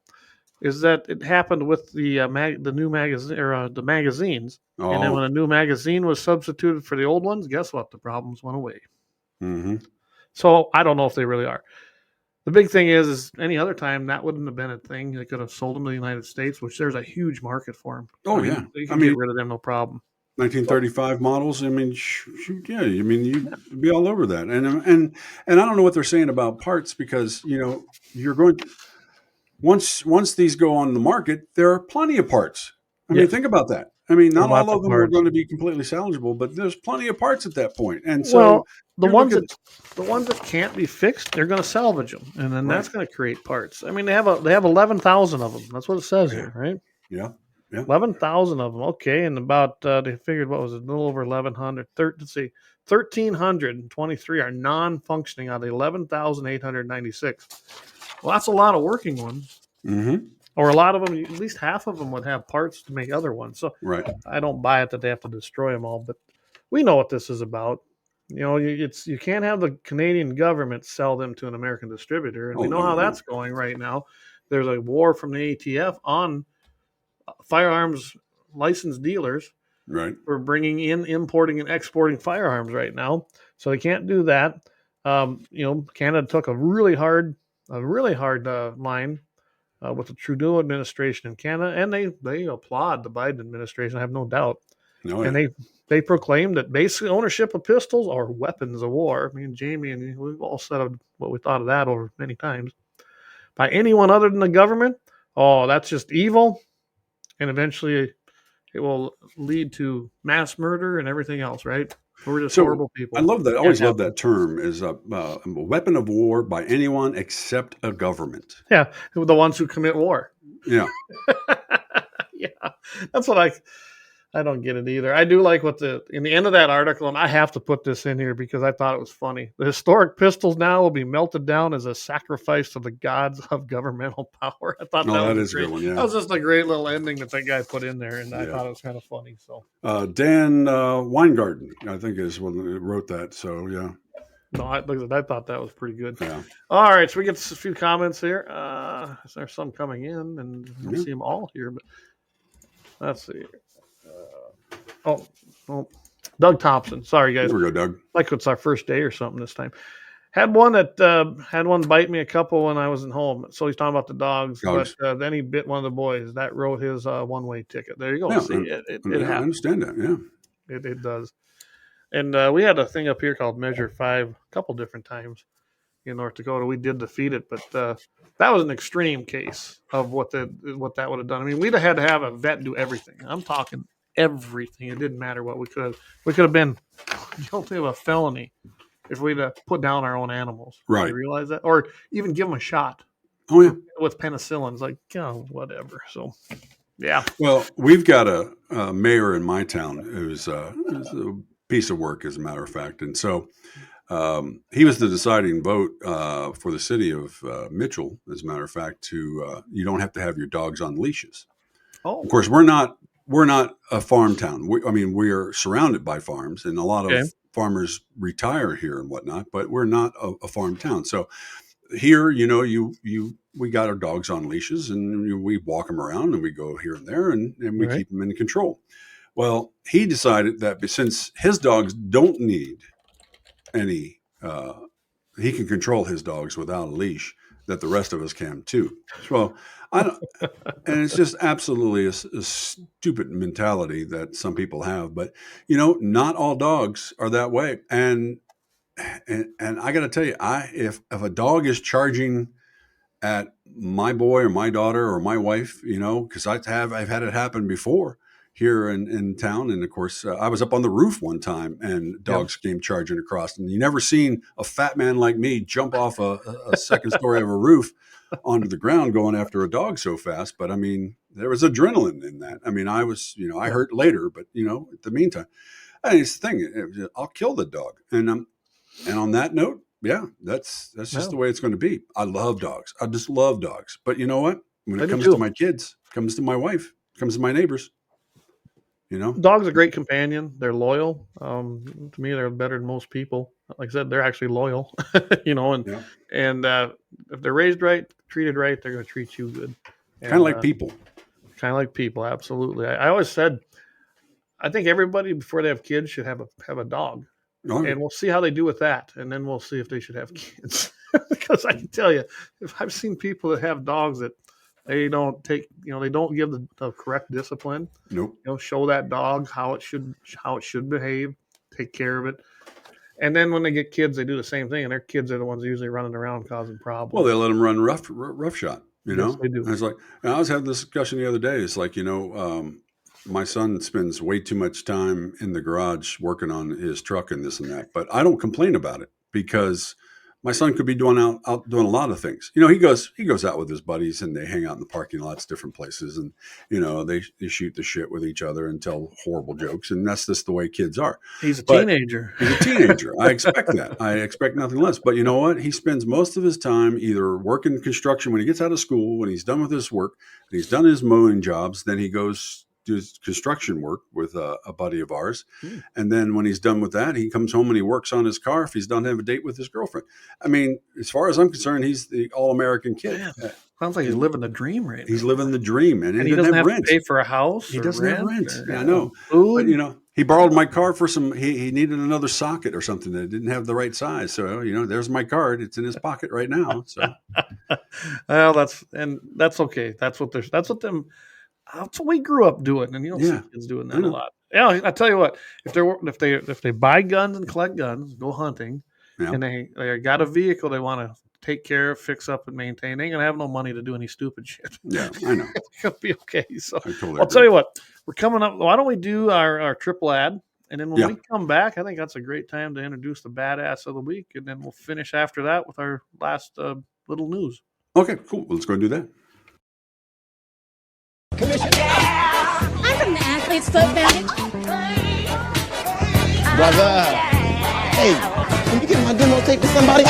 is that it happened with the new magazine or the magazines. Oh. And then when a new magazine was substituted for the old ones, guess what? The problems went away. Mm-hmm. So I don't know if they really are. The big thing is any other time that wouldn't have been a thing. They could have sold them to the United States, which there's a huge market for them. Oh, yeah. You can get rid of them, no problem. 1935 models. I mean, shoot, yeah. I mean, you'd be all over that. And I don't know what they're saying about parts because you're going to, once these go on the market, there are plenty of parts. I mean, think about that. I mean, not all of them are going to be completely salvageable, but there's plenty of parts at that point. And so the ones that can't be fixed, they're going to salvage them, and then that's going to create parts. I mean, they have 11,000 of them. That's what it says here, right? Yeah. 11,000 of them. Okay, and about they figured what was it, a little over 1,100. Let's see, 1,323 are non-functioning out of the 11,896. Well, that's a lot of working ones. Mm-hmm. Or a lot of them, at least half of them would have parts to make other ones. So I don't buy it that they have to destroy them all, but we know what this is about. You can't have the Canadian government sell them to an American distributor, and we know how that's going right now. There's a war from the ATF on firearms licensed dealers for bringing in, importing, and exporting firearms right now. So they can't do that. Canada took a really hard line with the Trudeau administration in Canada, and they applaud the Biden administration. I have no doubt. And they proclaimed that basically ownership of pistols are weapons of war. I mean, Jamie and we've all said what we thought of that over many times. By anyone other than the government, that's just evil, and eventually it will lead to mass murder and everything else, right? We're just So horrible people. I love that. I Can't always have love that term is a weapon of war by anyone except a government. Yeah, the ones who commit war. Yeah. Yeah, that's what I don't get it either. I do like what in the end of that article, and I have to put this in here because I thought it was funny. The historic pistols now will be melted down as a sacrifice to the gods of governmental power. I thought Oh, that that was is a good one. Yeah. That was just a great little ending that guy put in there, and I Yeah. thought it was kind of funny. So Dan Weingarten, I think, is one that wrote that. So yeah. no, I thought that was pretty good. Yeah. All right, so we get a few comments here. There's some coming in, and I don't Yeah. see them all here, but let's see. Doug Thompson. Sorry, guys. There we go, Doug. Like it's our first day or something this time. Had one bite me a couple when I was at home. So he's talking about the dogs. But then he bit one of the boys. That wrote his one-way ticket. There you go. Yeah, See, it I understand that. Yeah. It does. And we had a thing up here called Measure 5 a couple different times in North Dakota. We did defeat it, but that was an extreme case of what that would have done. I mean, we'd have had to have a vet do everything. I'm talking everything. It didn't matter what we could have been guilty of a felony if we'd have put down our own animals. Right. You realize that? Or even give them a shot. Oh yeah. With penicillin. It's like, whatever. So yeah. Well, we've got a mayor in my town who's a piece of work, as a matter of fact. And so he was the deciding vote for the city of Mitchell, as a matter of fact, you don't have to have your dogs on leashes. Oh. Of course, we're not a farm town. We are surrounded by farms, and a lot of farmers retire here and whatnot, but we're not a farm town. So here, we got our dogs on leashes, and we walk them around, and we go here and there, and we keep them in control. Well, he decided that since his dogs don't need any, he can control his dogs without a leash, that the rest of us can too. Well, and it's just absolutely a stupid mentality that some people have, but not all dogs are that way. And I got to tell you, if a dog is charging at my boy or my daughter or my wife, because I've had it happen before here in town. And of course, I was up on the roof one time and dogs came charging across, and you never seen a fat man like me jump off a second story of a roof onto the ground going after a dog so fast. But I mean, there was adrenaline in that. I mean, I was, I hurt later, but at the meantime, and it's the thing, I'll kill the dog. And on that note, yeah, that's just the way it's going to be. I love dogs. I just love dogs. But you know what? When it comes to my kids, comes to my wife, comes to my neighbors, Dog's a great companion. They're loyal. To me, they're better than most people. Like I said, they're actually loyal, and if they're raised right, treated right, they're going to treat you good. Kind of like people. Kind of like people, absolutely. I always said, I think everybody before they have kids should have a dog. And we'll see how they do with that, and then we'll see if they should have kids. Because I can tell you, if I've seen people that have dogs that they don't take, they don't give the correct discipline. Nope. Show that dog how it should behave, take care of it, and then when they get kids, they do the same thing, and their kids are the ones usually running around causing problems. Well, they let them run roughshod. Yes, they do. And it's like, and I was having this discussion the other day. It's like, my son spends way too much time in the garage working on his truck and this and that, but I don't complain about it because my son could be out doing a lot of things. He goes out with his buddies and they hang out in the parking lots, different places, and they shoot the shit with each other and tell horrible jokes, and that's just the way kids are. He's a teenager. He's a teenager. I expect that. I expect nothing less. But you know what? He spends most of his time either working construction when he gets out of school, when he's done with his work, and he's done his mowing jobs, then he goes do construction work with a buddy of ours. And then when he's done with that, he comes home and he works on his car if he's done have a date with his girlfriend. I mean, as far as I'm concerned, he's the all-American kid. Yeah. Sounds like he's living the dream right now. He's living the dream, and he doesn't have rent. To pay for a house. He doesn't have rent. Yeah, I know. Food. But, he borrowed my car for he needed another socket or something that didn't have the right size. So, there's my card. It's in his pocket right now. So, well, that's okay. That's what we grew up doing, and see kids doing that a lot. Yeah, I tell you what, if they buy guns and collect guns, go hunting, and they got a vehicle they want to take care of, fix up, and maintain, they ain't gonna have no money to do any stupid shit. Yeah, I know. It's gonna be okay. So I'll tell you what, we're coming up. Why don't we do our triple ad, And then when Yeah. we come back, I think that's a great time to introduce the badass of the week. And then we'll finish after that with our last little news. Okay, cool. Let's go and do that. I'm from the Athlete's Foot Foundation. Brother. Hey, can you get my demo tape to somebody?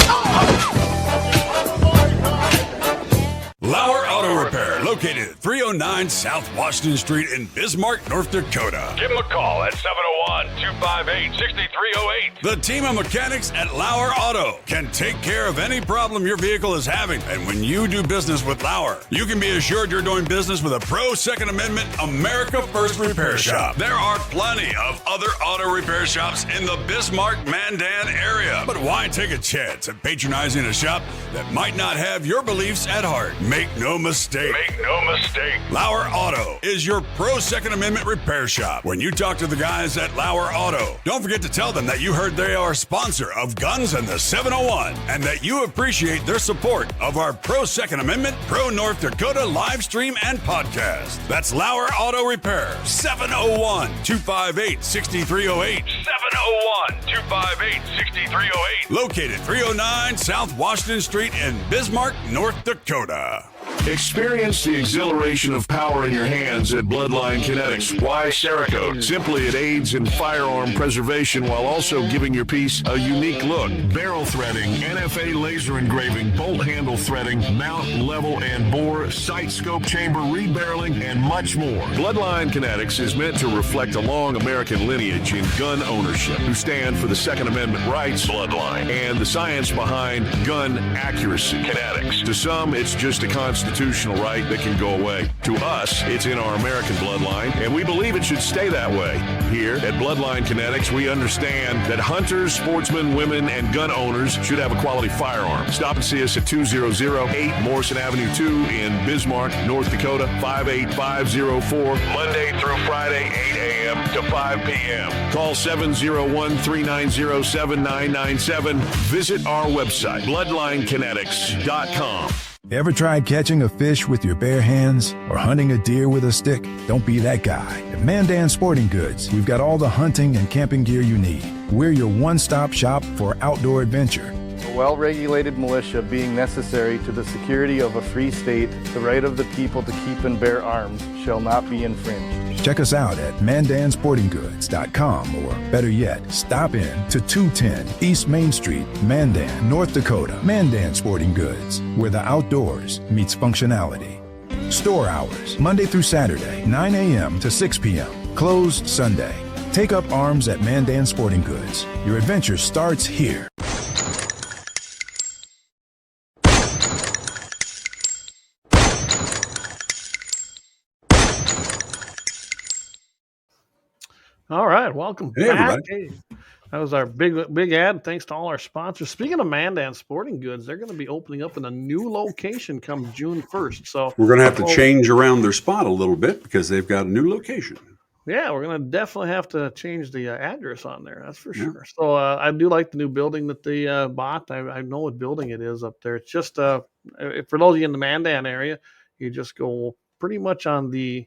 Lauer Auto Repair, located at 309 South Washington Street in Bismarck, North Dakota. Give them a call at 701-258-6308. The team of mechanics at Lauer Auto can take care of any problem your vehicle is having. And when you do business with Lauer, you can be assured you're doing business with a pro Second Amendment America First repair shop. There are plenty of other auto repair shops in the Bismarck-Mandan area. But why take a chance at patronizing a shop that might not have your beliefs at heart? Make no mistake. Make no mistake. Lauer Auto is your pro Second Amendment repair shop. When you talk to the guys at Lauer Auto, don't forget to tell them that you heard they are a sponsor of Guns and the 701 and that you appreciate their support of our pro Second Amendment, pro North Dakota live stream and podcast. That's Lauer Auto Repair, 701-258-6308. 701-258-6308. Located 309 South Washington Street in Bismarck, North Dakota. Experience the exhilaration of power in your hands at Bloodline Kinetics. Why Cerakote? Simply it aids in firearm preservation while also giving your piece a unique look. Barrel threading, NFA laser engraving, bolt handle threading, mount, level, and bore, sight scope chamber rebarreling, and much more. Bloodline Kinetics is meant to reflect a long American lineage in gun ownership, who stand for the Second Amendment rights, Bloodline, and the science behind gun accuracy. Kinetics. To some, it's just a constitutional right that can go away. To us, it's in our American bloodline, and we believe it should stay that way. Here at Bloodline Kinetics, we understand that hunters, sportsmen, women, and gun owners should have a quality firearm. Stop and see us at 2008 Morrison Avenue 2 in Bismarck, North Dakota, 58504, Monday through Friday, 8 a.m. to 5 p.m. Call 701-390-7997. Visit our website, bloodlinekinetics.com. Ever tried catching a fish with your bare hands or hunting a deer with a stick? Don't be that guy. At Mandan Sporting Goods, we've got all the hunting and camping gear you need. We're your one-stop shop for outdoor adventure. A well-regulated militia being necessary to the security of a free state, the right of the people to keep and bear arms shall not be infringed. Check us out at mandansportinggoods.com, or better yet, stop in to 210 East Main Street, Mandan, North Dakota. Mandan Sporting Goods, where the outdoors meets functionality. Store hours, Monday through Saturday, 9 a.m. to 6 p.m. Closed Sunday. Take up arms at Mandan Sporting Goods. Your adventure starts here. All right, welcome Hey, back. everybody. Hey, that was our big ad. Thanks to all our sponsors. Speaking of Mandan Sporting Goods, they're going to be opening up in a new location come June 1st. So We're going to have to change around their spot a little bit because they've got a new location. Yeah, we're going to definitely have to change the address on there. That's for sure. So I do like the new building that they bought. I know what building it is up there. It's just for those of you in the Mandan area, you just go pretty much on the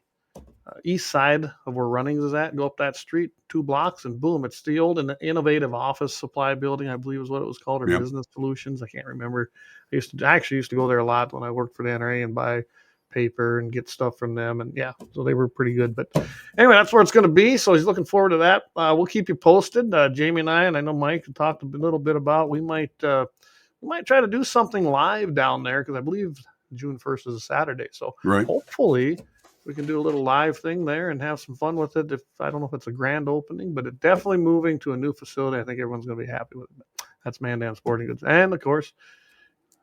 east side of where Runnings is at, go up that street 2 blocks, and boom, it's the old and innovative office supply building, I believe is what it was called, or Business Solutions. I can't remember. I actually used to go there a lot when I worked for the NRA and buy paper and get stuff from them, and so they were pretty good. But anyway, that's where it's going to be, so he's looking forward to that. We'll keep you posted. Jamie and I know Mike talked a little bit about we might try to do something live down there, because I believe June 1st is a Saturday, so hopefully we can do a little live thing there and have some fun with it. I don't know if it's a grand opening, but it's definitely moving to a new facility. I think everyone's going to be happy with it. That's Mandan Sporting Goods. And, of course,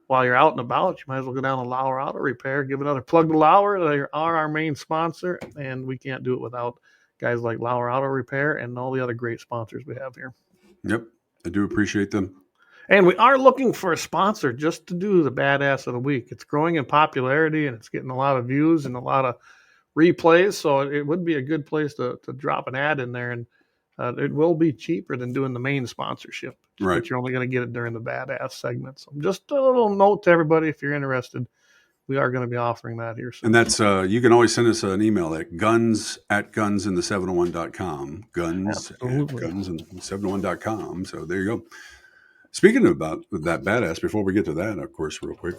while you're out and about, you might as well go down to Lauer Auto Repair. Give another plug to Lauer. They are our main sponsor, and we can't do it without guys like Lauer Auto Repair and all the other great sponsors we have here. Yep, I do appreciate them. And we are looking for a sponsor just to do the Badass of the Week. It's growing in popularity, and it's getting a lot of views and a lot of replays, so it would be a good place to drop an ad in there, and it will be cheaper than doing the main sponsorship. But you're only going to get it during the Badass segment. So just a little note to everybody, if you're interested, we are going to be offering that here soon. And that's you can always send us an email at guns@gunsin701.com. Guns@gunsin701.com. So there you go. Speaking about that badass, before we get to that, of course, real quick,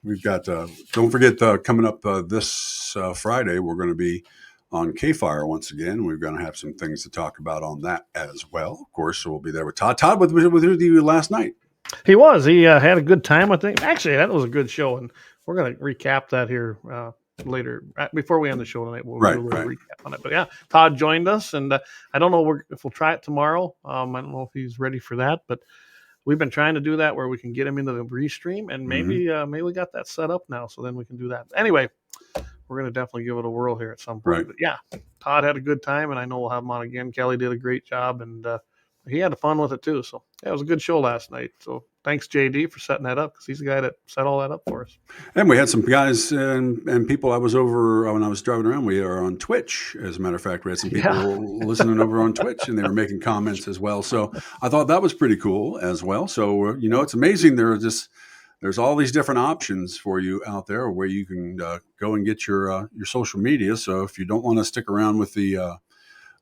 we've got, don't forget, coming up this Friday, we're going to be on K-Fire once again. We're going to have some things to talk about on that as well. Of course, so we'll be there with Todd. Todd was with you last night. He was. He had a good time, I think. Actually, that was a good show, and we're going to recap that here later. Before we end the show tonight, we'll do a little recap on it. But yeah, Todd joined us, and I don't know if we'll try it tomorrow. I don't know if he's ready for that, but we've been trying to do that where we can get him into the restream, and maybe we got that set up now, so then we can do that. Anyway, we're going to definitely give it a whirl here at some point. Right. But yeah, Todd had a good time, and I know we'll have him on again. Kelly did a great job, and he had fun with it too. So yeah, it was a good show last night. So thanks, JD, for setting that up, because he's the guy that set all that up for us. And we had some guys and people I was over when I was driving around. We are on Twitch. As a matter of fact, we had some people listening over on Twitch, and they were making comments as well. So I thought that was pretty cool as well. So, it's amazing. There's all these different options for you out there where you can go and get your social media. So if you don't want to stick around with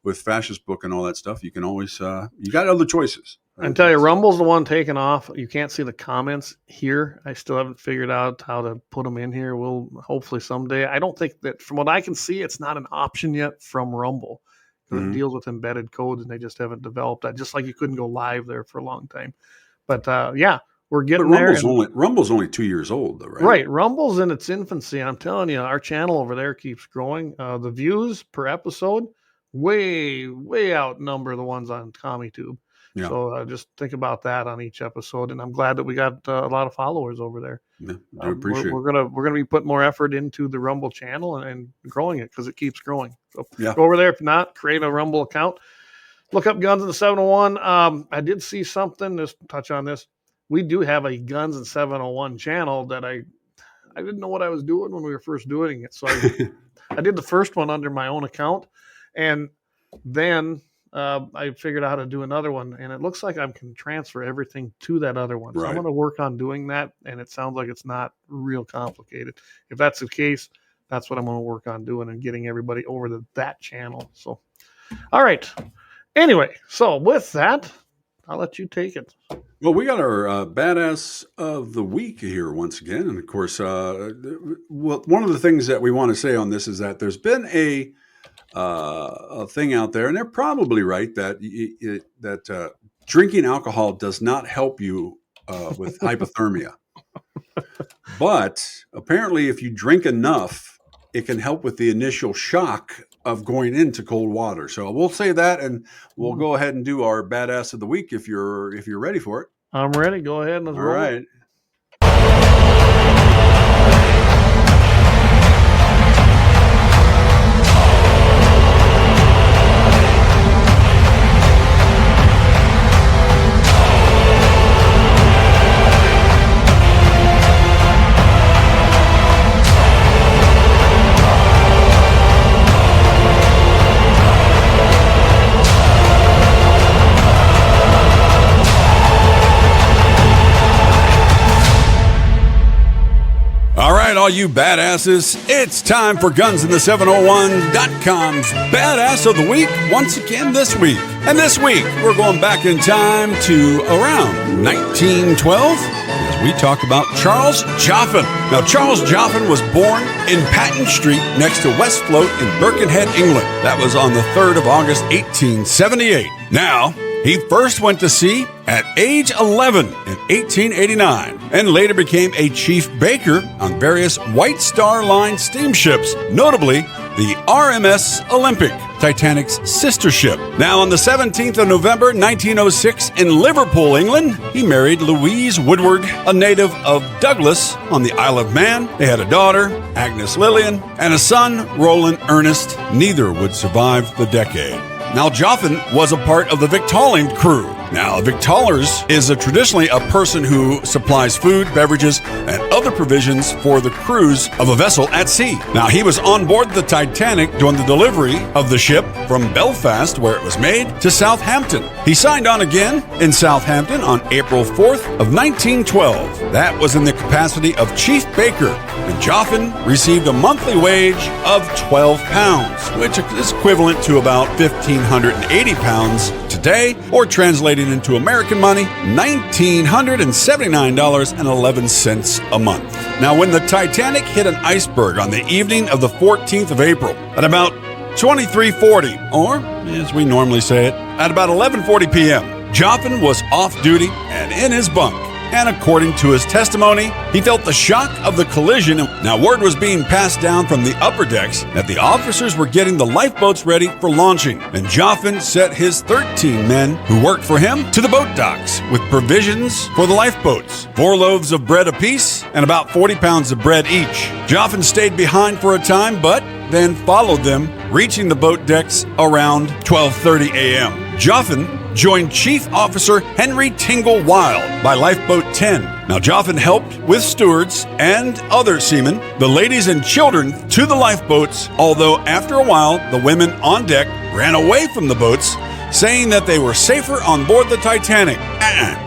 with Fascist Book and all that stuff, you can always you got other choices. I tell you, Rumble's the one taking off. You can't see the comments here. I still haven't figured out how to put them in here. We'll hopefully someday. I don't think that, from what I can see, it's not an option yet from Rumble, because it deals with embedded codes, and they just haven't developed that. Just like you couldn't go live there for a long time. But yeah, we're getting there. Rumble's only 2 years old, though, right? Right. Rumble's in its infancy. I'm telling you, our channel over there keeps growing. The views per episode way outnumber the ones on CommieTube. Yeah. So just think about that on each episode, and I'm glad that we got a lot of followers over there. Yeah, I appreciate. We're gonna be putting more effort into the Rumble channel and growing it, because it keeps growing. So go over there. If not, create a Rumble account. Look up Guns in the 701. I did see something. Just touch on this. We do have a Guns in 701 channel that I didn't know what I was doing when we were first doing it. So I did the first one under my own account, and then I figured out how to do another one, and it looks like I can transfer everything to that other one. So I'm going to work on doing that, and it sounds like it's not real complicated. If that's the case, that's what I'm going to work on doing, and getting everybody over to that channel. So, all right. Anyway, so with that, I'll let you take it. Well, we got our badass of the week here once again. And of course, one of the things that we want to say on this is that there's been a thing out there, and they're probably right, that drinking alcohol does not help you with hypothermia. But apparently, if you drink enough, it can help with the initial shock of going into cold water. So we'll say that, and we'll go ahead and do our badass of the week if you're ready for it. I'm ready. Go ahead and let's roll. All right. All you badasses, it's time for GunsInThe701.com's Badass of the Week once again this week. And this week, we're going back in time to around 1912 as we talk about Charles Joffin. Now, Charles Joffin was born in Patton Street next to West Float in Birkenhead, England. That was on the 3rd of August, 1878. Now, he first went to sea at age 11 in 1889 and later became a chief baker on various White Star Line steamships, notably the RMS Olympic, Titanic's sister ship. Now, on the 17th of November, 1906, in Liverpool, England, he married Louise Woodward, a native of Douglas on the Isle of Man. They had a daughter, Agnes Lillian, and a son, Roland Ernest. Neither would survive the decade. Now, Joffin was a part of the Victualling crew. Now, Victuallers is traditionally a person who supplies food, beverages, and other provisions for the crews of a vessel at sea. Now, he was on board the Titanic during the delivery of the ship from Belfast, where it was made, to Southampton. He signed on again in Southampton on April 4th of 1912. That was in the capacity of chief baker, and Joffin received a monthly wage of £12, which is equivalent to about £1,580 today, or translating into American money, $1,979.11 a month. Now, when the Titanic hit an iceberg on the evening of the 14th of April at about 23:40, or as we normally say it, at about 11:40 p.m., Joffin was off duty and in his bunk. And according to his testimony, he felt the shock of the collision. Now, word was being passed down from the upper decks that the officers were getting the lifeboats ready for launching, and Joffin set his 13 men who worked for him to the boat docks with provisions for the lifeboats, 4 loaves of bread apiece and about 40 pounds of bread each. Joffin stayed behind for a time, but then followed them, reaching the boat decks around 12:30 a.m. Joffin joined Chief Officer Henry Tingle Wild by Lifeboat 10. Now, Joffin helped with stewards and other seamen, the ladies and children to the lifeboats, although after a while, the women on deck ran away from the boats, saying that they were safer on board the Titanic.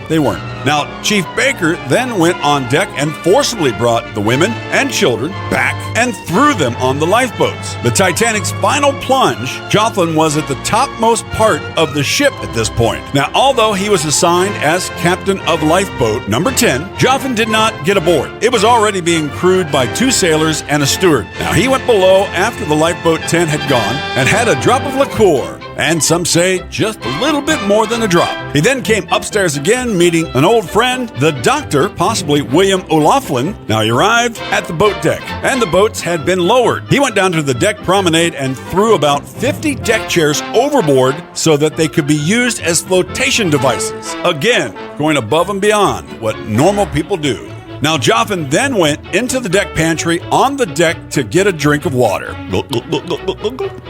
They weren't. Now, Chief Baker then went on deck and forcibly brought the women and children back and threw them on the lifeboats. The Titanic's final plunge, Joffin was at the topmost part of the ship at this point. Now, although he was assigned as captain of lifeboat number 10, Joffin did not get aboard. It was already being crewed by 2 sailors and a steward. Now, he went below after the lifeboat 10 had gone and had a drop of liqueur, and some say just a little bit more than a drop. He then came upstairs again, meeting an old friend, the doctor, possibly William O'Laughlin. Now, he arrived at the boat deck, and the boats had been lowered. He went down to the deck promenade and threw about 50 deck chairs overboard so that they could be used as flotation devices. Again, going above and beyond what normal people do. Now, Joffin then went into the deck pantry on the deck to get a drink of water.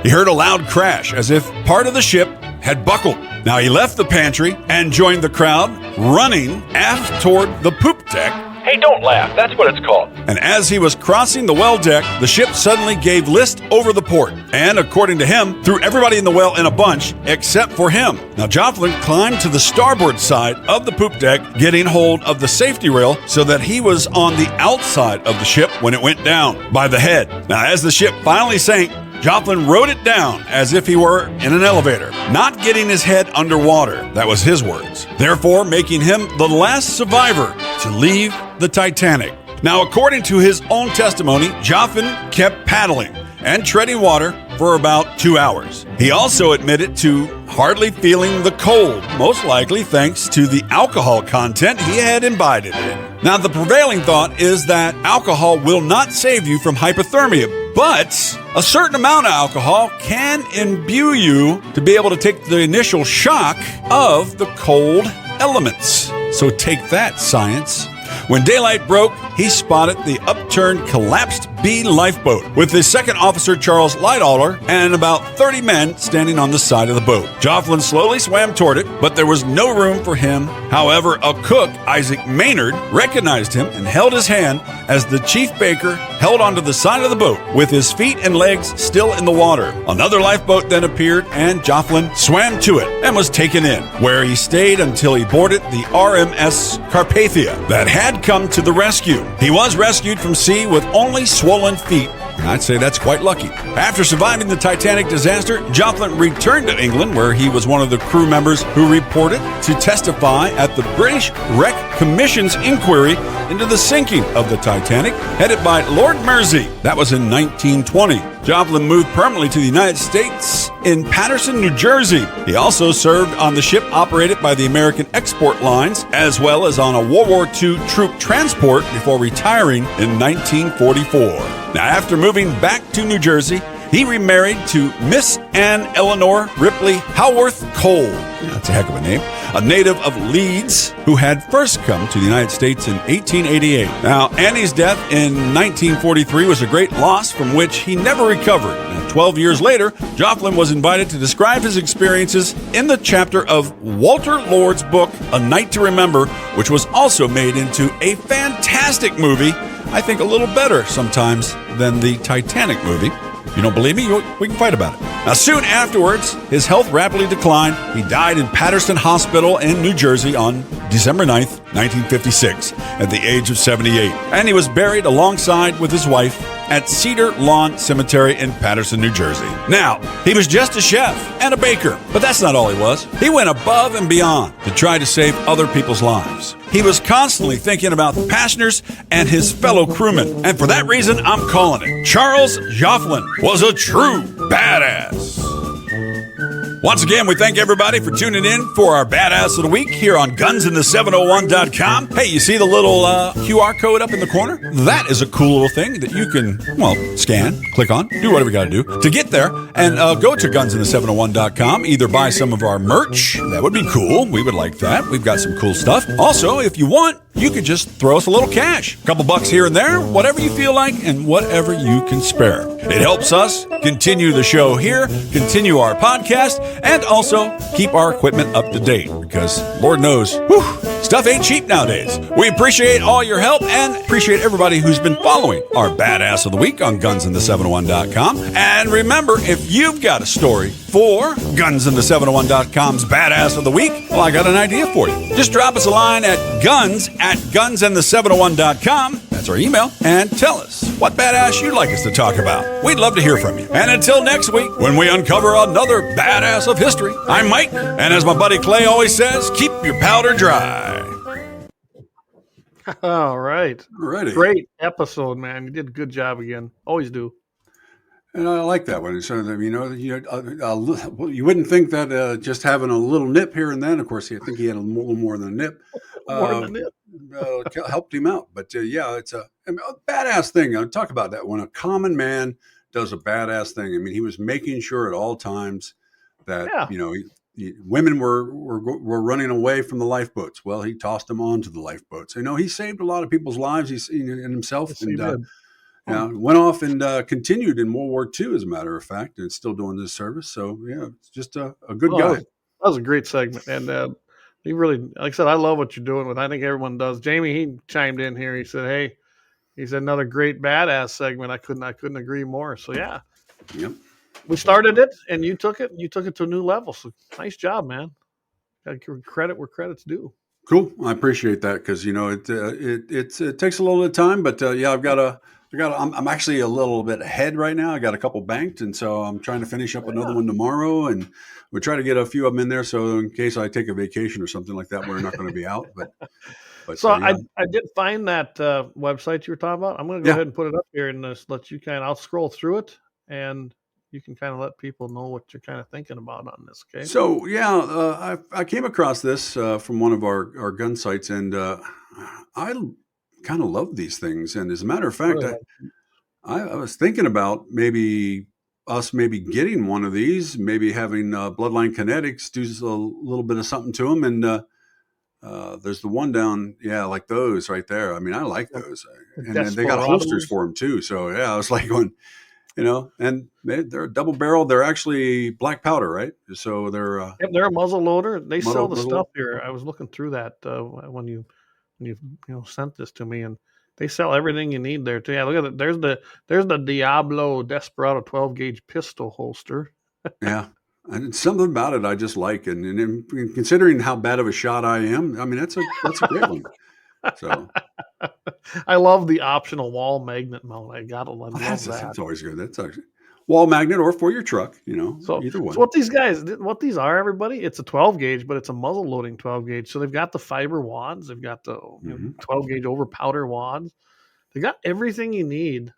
He heard a loud crash as if part of the ship had buckled. Now, he left the pantry and joined the crowd, running aft toward the poop deck. Hey, don't laugh. That's what it's called. And as he was crossing the well deck, the ship suddenly gave list over the port. And according to him, threw everybody in the well in a bunch except for him. Now, Joffin climbed to the starboard side of the poop deck, getting hold of the safety rail so that he was on the outside of the ship when it went down by the head. Now, as the ship finally sank, Joffin rode it down as if he were in an elevator, not getting his head underwater. That was his words. Therefore, making him the last survivor to leave the Titanic. Now, according to his own testimony, Joffin kept paddling and treading water for about 2 hours. He also admitted to hardly feeling the cold, most likely thanks to the alcohol content he had imbibed in. Now, the prevailing thought is that alcohol will not save you from hypothermia, but a certain amount of alcohol can imbue you to be able to take the initial shock of the cold elements. So take that, science. When daylight broke, he spotted the upturned, collapsed B lifeboat with his second officer, Charles Lightoller, and about 30 men standing on the side of the boat. Joffin slowly swam toward it, but there was no room for him. However, a cook, Isaac Maynard, recognized him and held his hand as the chief baker held onto the side of the boat with his feet and legs still in the water. Another lifeboat then appeared, and Joffin swam to it and was taken in, where he stayed until he boarded the RMS Carpathia that had come to the rescue. He was rescued from sea with only swollen feet. I'd say that's quite lucky. After surviving the Titanic disaster, Joffin returned to England, where he was one of the crew members who reported to testify at the British Wreck Commission's inquiry into the sinking of the Titanic, headed by Lord Mersey. That was in 1920. Joffin moved permanently to the United States in Paterson, New Jersey. He also served on the ship operated by the American Export Lines, as well as on a World War II troop transport before retiring in 1944. Now, after moving back to New Jersey, he remarried to Miss Anne Eleanor Ripley Howarth Cole. That's a heck of a name. A native of Leeds who had first come to the United States in 1888. Now, Annie's death in 1943 was a great loss from which he never recovered. Now, 12 years later, Joffin was invited to describe his experiences in the chapter of Walter Lord's book, A Night to Remember, which was also made into a fantastic movie. I think a little better sometimes than the Titanic movie. You don't believe me? We can fight about it. Now, soon afterwards, his health rapidly declined. He died in Patterson Hospital in New Jersey on December 9th, 1956, at the age of 78. And he was buried alongside with his wife at Cedar Lawn Cemetery in Patterson, New Jersey. Now, he was just a chef and a baker, but that's not all he was. He went above and beyond to try to save other people's lives. He was constantly thinking about the passengers and his fellow crewmen. And for that reason, I'm calling it. Charles Jofflin was a true badass. Once again, we thank everybody for tuning in for our Badass of the Week here on GunsInThe701.com. Hey, you see the little QR code up in the corner? That is a cool little thing that you can, scan, click on, do whatever you got to do to get there. And go to GunsInThe701.com. Either buy some of our merch. That would be cool. We would like that. We've got some cool stuff. Also, if you want, you could just throw us a little cash. A couple bucks here and there, whatever you feel like and whatever you can spare. It helps us continue the show here, continue our podcast, and also keep our equipment up to date because Lord knows, stuff ain't cheap nowadays. We appreciate all your help and appreciate everybody who's been following our Badass of the Week on GunsInThe701.com. And remember, if you've got a story for GunsInThe701.com's Badass of the Week, well, I got an idea for you. Just drop us a line at GunsInThe701.com. That's our email. And tell us what badass you'd like us to talk about. We'd love to hear from you. And until next week, when we uncover another badass of history, I'm Mike. And as my buddy Clay always says, keep your powder dry. All right. Alrighty. Great episode, man. You did a good job again. Always do. And I like that one. So, you wouldn't think that just having a little nip here and then, of course, I think he had a little more than a nip, helped him out. But it's a badass thing. I'll talk about that when a common man does a badass thing. I mean, he was making sure at all times that, women were running away from the lifeboats. Well, he tossed them onto the lifeboats. He saved a lot of people's lives. And himself. Yes, and went off and continued in World War II, as a matter of fact, and still doing this service. So, it's just a good guy. That was a great segment. And he really, like I said, I love what you're doing with. I think everyone does. Jamie, he chimed in here. He said, "Hey," he said, "another great badass segment." I couldn't agree more. So, yeah. Yep. We started it, and you took it to a new level. So, nice job, man. Got to give credit where credit's due. Cool. I appreciate that because, it takes a little bit of time, but I'm actually a little bit ahead right now. I got a couple banked, and so I'm trying to finish up another one tomorrow, and we'll try to get a few of them in there. So in case I take a vacation or something like that, we're not going to be out. But so I did find that website you were talking about. I'm going to go ahead and put it up here and just let you I'll scroll through it, and you can kind of let people know what you're kind of thinking about on this. Okay. So I came across this from one of our gun sites, and I kind of love these things. And as a matter of fact, I was thinking about maybe getting one of these, maybe having Bloodline Kinetics do a little bit of something to them. And there's the one down, like those right there. I mean, I like those. And they got holsters for them too. So I was like going, and they're a double barrel. They're actually black powder, right? So they're they're a muzzle loader. They sell the stuff here. I was looking through that when you sent this to me, and they sell everything you need there too. Yeah, look at it. There's the Diablo Desperado 12 gauge pistol holster. Yeah, and something about it I just like, and considering how bad of a shot I am, I mean that's a great one. So I love the optional wall magnet mount. I love that. That's always good. That's actually wall magnet or for your truck, So either one. So what these are, everybody, it's a 12 gauge, but it's a muzzle loading 12 gauge. So they've got the fiber wads, they've got the 12 gauge over powder wads. They got everything you need,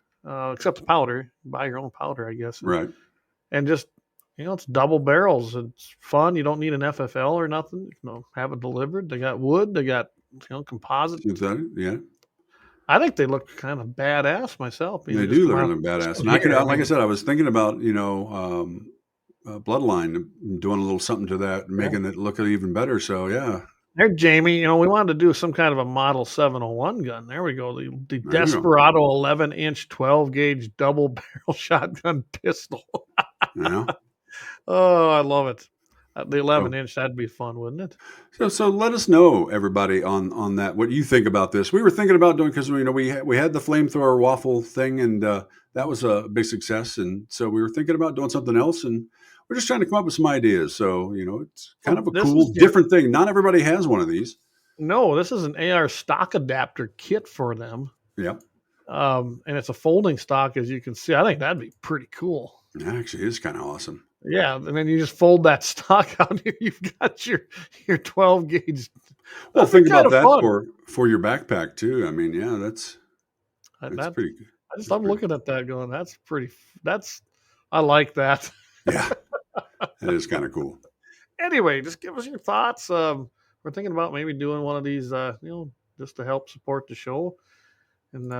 except the powder. Buy your own powder, I guess. Right. And just, it's double barrels. It's fun. You don't need an FFL or nothing. Have it delivered. They got wood. They got, composite. Yeah. I think they look kind of badass myself. They do look kind of badass. And like I said, I was thinking about, Bloodline, doing a little something to that and making it look even better. So, yeah. There, Jamie, we wanted to do some kind of a Model 701 gun. There we go. The Desperado 11-inch 12-gauge double barrel shotgun pistol. Yeah. Oh, I love it. The 11-inch, that'd be fun, wouldn't it? So let us know, everybody, on that, what you think about this. We were thinking about doing, because we had the flamethrower waffle thing, and that was a big success, and so we were thinking about doing something else, and we're just trying to come up with some ideas. So it's kind of a cool, different thing. Not everybody has one of these. No, this is an AR stock adapter kit for them. Yep. And it's a folding stock, as you can see. I think that'd be pretty cool. It actually is kind of awesome. Yeah, and then you just fold that stock out here. You've got your 12 gauge. Well, think about that for your backpack too. I mean, yeah, that's pretty good. I'm looking at that going, I like that. Yeah, that is kind of cool. Anyway, just give us your thoughts. We're thinking about maybe doing one of these, just to help support the show. And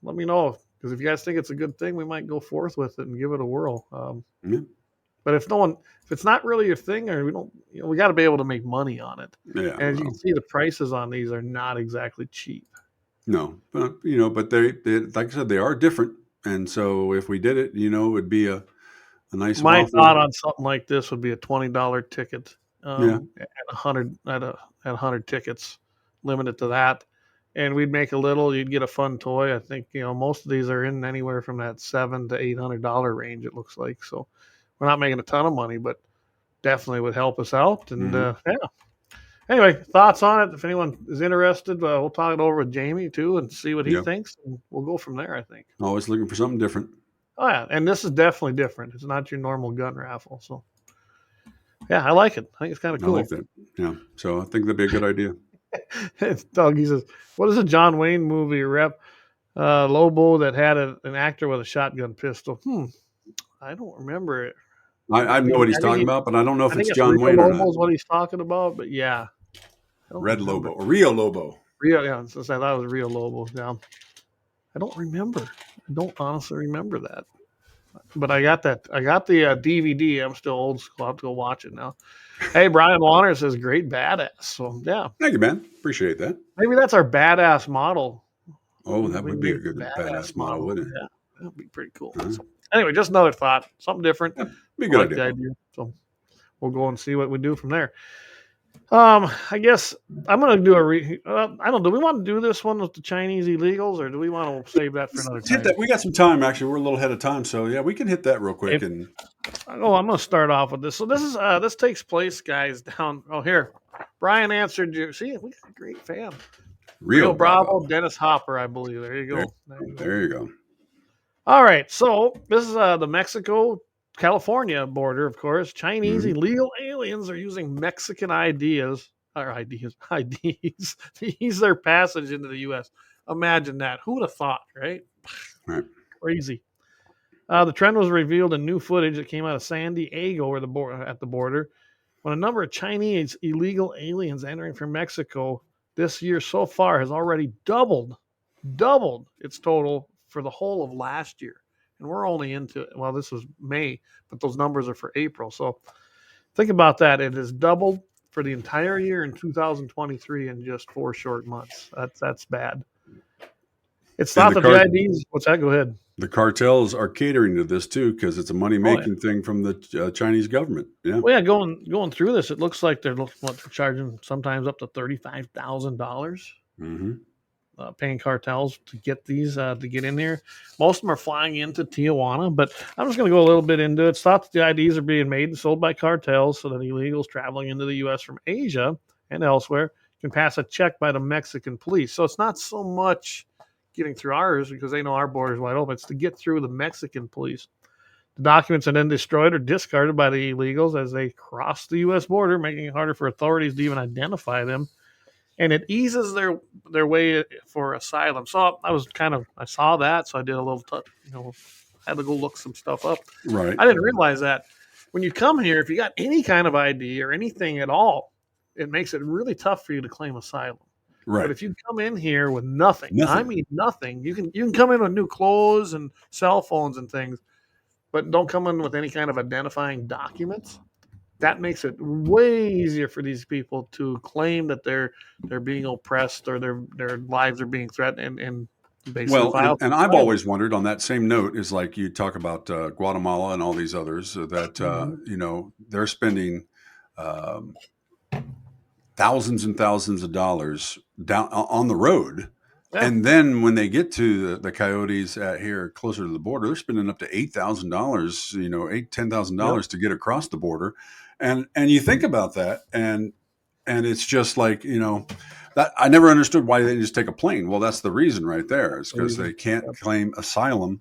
let me know, because if you guys think it's a good thing, we might go forth with it and give it a whirl. But if it's not really your thing, or we don't, we got to be able to make money on it. Yeah. And as you can see, the prices on these are not exactly cheap. No, but but they like I said, they are different. And so if we did it, it would be a nice. My thought on something like this would be a $20 ticket. At 100 tickets, limited to that. And we'd make a little, you'd get a fun toy. I think, most of these are in anywhere from that $700 to $800 range, it looks like. So we're not making a ton of money, but definitely would help us out. And anyway, thoughts on it. If anyone is interested, we'll talk it over with Jamie too and see what he thinks. And we'll go from there, I think. Always looking for something different. Oh, yeah. And this is definitely different. It's not your normal gun raffle. So, yeah, I like it. I think it's kind of cool. I like that. Yeah. So I think that'd be a good idea. It's Doug. He says, what is a John Wayne movie rep Lobo that had an actor with a shotgun pistol? I don't remember it. I know what he's talking about, but I don't know if it's John Wayne or not. Lobo's what he's talking about, but yeah. Red Lobo or Rio Lobo. Yeah, since I thought it was Rio Lobo. Yeah. I don't remember. I don't honestly remember that. But I got that. I got the DVD. I'm still old school. I'll have to go watch it now. Hey, Brian Warner says, great badass. So, yeah. Thank you, man. Appreciate that. Maybe that's our badass model. Oh, that would be a good badass model, wouldn't it? Yeah, that would be pretty cool. So, anyway, just another thought. Something different. Yeah, be a good idea. So, we'll go and see what we do from there. I guess I'm going to do I don't know. Do we want to do this one with the Chinese illegals, or do we want to save that for another time? Hit that. We got some time, actually. We're a little ahead of time. So, yeah, we can hit that real quick. I'm going to start off with this. So this takes place, guys, down. Oh, here. Brian answered you. See, we got a great fan. Rio Bravo, Dennis Hopper, I believe. There you go. There you go. All right. So this is the Mexico-California border, of course. Chinese illegal aliens are using Mexican IDs to ease their passage into the U.S. Imagine that. Who would have thought, right? Crazy. The trend was revealed in new footage that came out of San Diego at the border, when a number of Chinese illegal aliens entering from Mexico this year so far has already doubled its total for the whole of last year. And we're only this was May, but those numbers are for April. So think about that. It has doubled for the entire year in 2023 in just 4 short months. That's bad. It's not that the IDs. What's that? Go ahead. The cartels are catering to this too, because it's a money-making thing from the Chinese government. Yeah. Well, yeah. Going through this, it looks like they're charging sometimes up to $35,000. Paying cartels to get these to get in here. Most of them are flying into Tijuana, but I'm just going to go a little bit into it. It's thought that the IDs are being made and sold by cartels so that illegals traveling into the U.S. from Asia and elsewhere can pass a check by the Mexican police. So it's not so much getting through ours because they know our border is wide open. It's to get through the Mexican police. The documents are then destroyed or discarded by the illegals as they cross the U.S. border, making it harder for authorities to even identify them. And it eases their way for asylum. So I saw that, so I did a little, had to go look some stuff up. Right. I didn't realize that when you come here, if you got any kind of ID or anything at all, it makes it really tough for you to claim asylum. Right. But if you come in here with nothing, I mean nothing, you can come in with new clothes and cell phones and things, but don't come in with any kind of identifying documents. That makes it way easier for these people to claim that they're being oppressed or their lives are being threatened and basically and I've always wondered on that same note is like you talk about Guatemala and all these others that they're spending um, thousands and thousands of dollars down on the road. Yeah. And then when they get to the coyotes at here closer to the border, they're spending up to $8,000, $10,000 to get across the border. And you think about that, and it's just like, that I never understood why they didn't just take a plane. Well, that's the reason right there. It's because they can't claim asylum.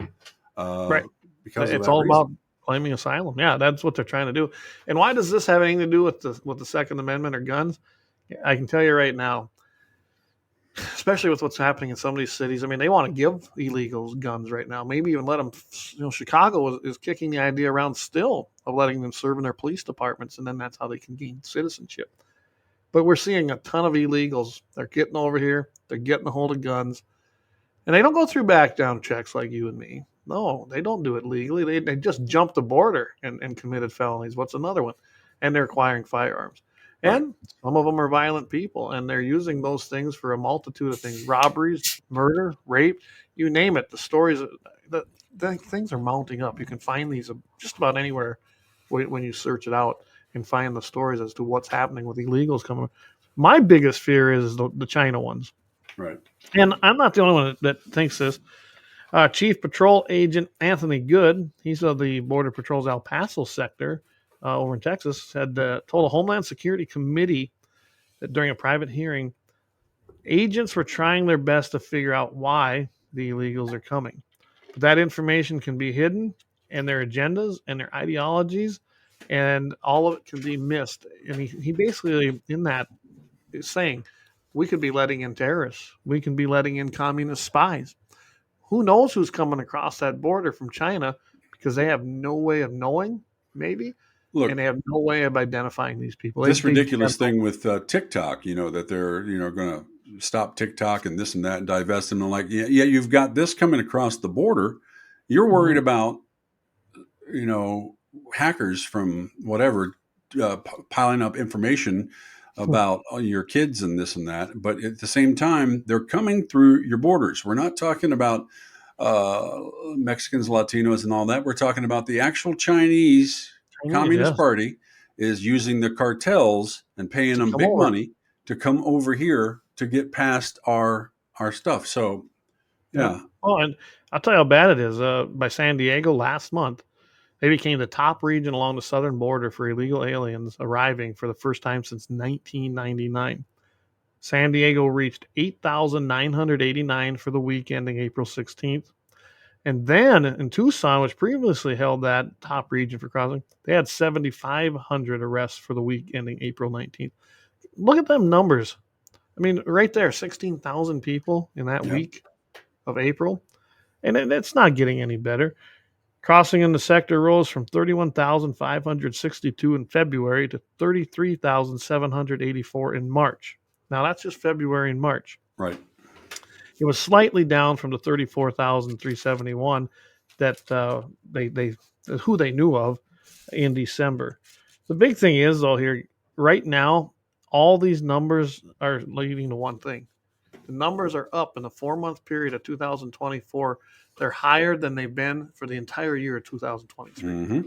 Right. Because of It's that all reason. about claiming asylum. Yeah, that's what they're trying to do. And why does this have anything to do with the Second Amendment or guns? I can tell you right now, especially with what's happening in some of these cities. I mean, they want to give illegals guns right now. Maybe even let them. Chicago is kicking the idea around still of letting them serve in their police departments, and then that's how they can gain citizenship. But we're seeing a ton of illegals. They're getting over here. They're getting a hold of guns. And they don't go through background checks like you and me. No, they don't do it legally. They just jump the border and committed felonies. What's another one? And they're acquiring firearms. And some of them are violent people, and they're using those things for a multitude of things: robberies, murder, rape, you name it. The stories, the things are mounting up. You can find these just about anywhere when you search it out and find the stories as to what's happening with illegals coming. My biggest fear is the China ones. Right. And I'm not the only one that thinks this. Chief Patrol Agent Anthony Good, he's of the Border Patrol's El Paso sector over in Texas, had told a Homeland Security Committee that during a private hearing, agents were trying their best to figure out why the illegals are coming. But that information can be hidden, and their agendas and their ideologies, and all of it can be missed. And he basically, in that, is saying, we could be letting in terrorists. We can be letting in communist spies. Who knows who's coming across that border from China, because they have no way of knowing, maybe, and they have no way of identifying these people. This ridiculous thing with TikTok, that they're, going to stop TikTok and this and that and divest them. And like, yeah, you've got this coming across the border. You're worried about, hackers from whatever piling up information about your kids and this and that. But at the same time, they're coming through your borders. We're not talking about Mexicans, Latinos, and all that. We're talking about the actual Chinese Communist Party is using the cartels and paying them big money to come over here to get past our stuff. So, yeah. Oh, and I'll tell you how bad it is. By San Diego last month, they became the top region along the southern border for illegal aliens arriving for the first time since 1999. San Diego reached 8,989 for the week ending April 16th. And then in Tucson, which previously held that top region for crossing, they had 7,500 arrests for the week ending April 19th. Look at them numbers. I mean, right there, 16,000 people in that week of April. And it's not getting any better. Crossing in the sector rose from 31,562 in February to 33,784 in March. Now, that's just February and March. Right. It was slightly down from the 34,371 that they who they knew of in December. The big thing is, though, here right now, all these numbers are leading to one thing. The numbers are up in the 4-month period of 2024. They're higher than they've been for the entire year of 2023. Mm-hmm.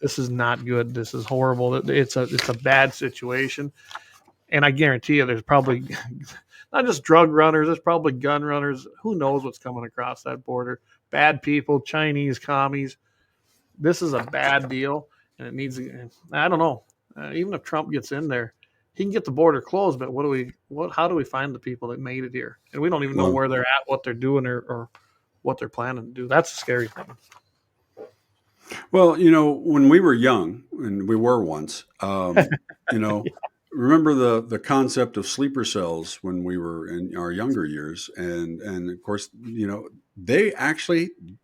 This is not good. This is horrible. It's a bad situation. And I guarantee you there's probably not just drug runners, there's probably gun runners. Who knows what's coming across that border? Bad people, Chinese commies. This is a bad deal, and it needs. I don't know. Even if Trump gets in there, he can get the border closed. But how do we find the people that made it here? And we don't even know where they're at, what they're doing, or what they're planning to do. That's a scary thing. Well, when we were young, and we were once, remember the concept of sleeper cells when we were in our younger years, and of course,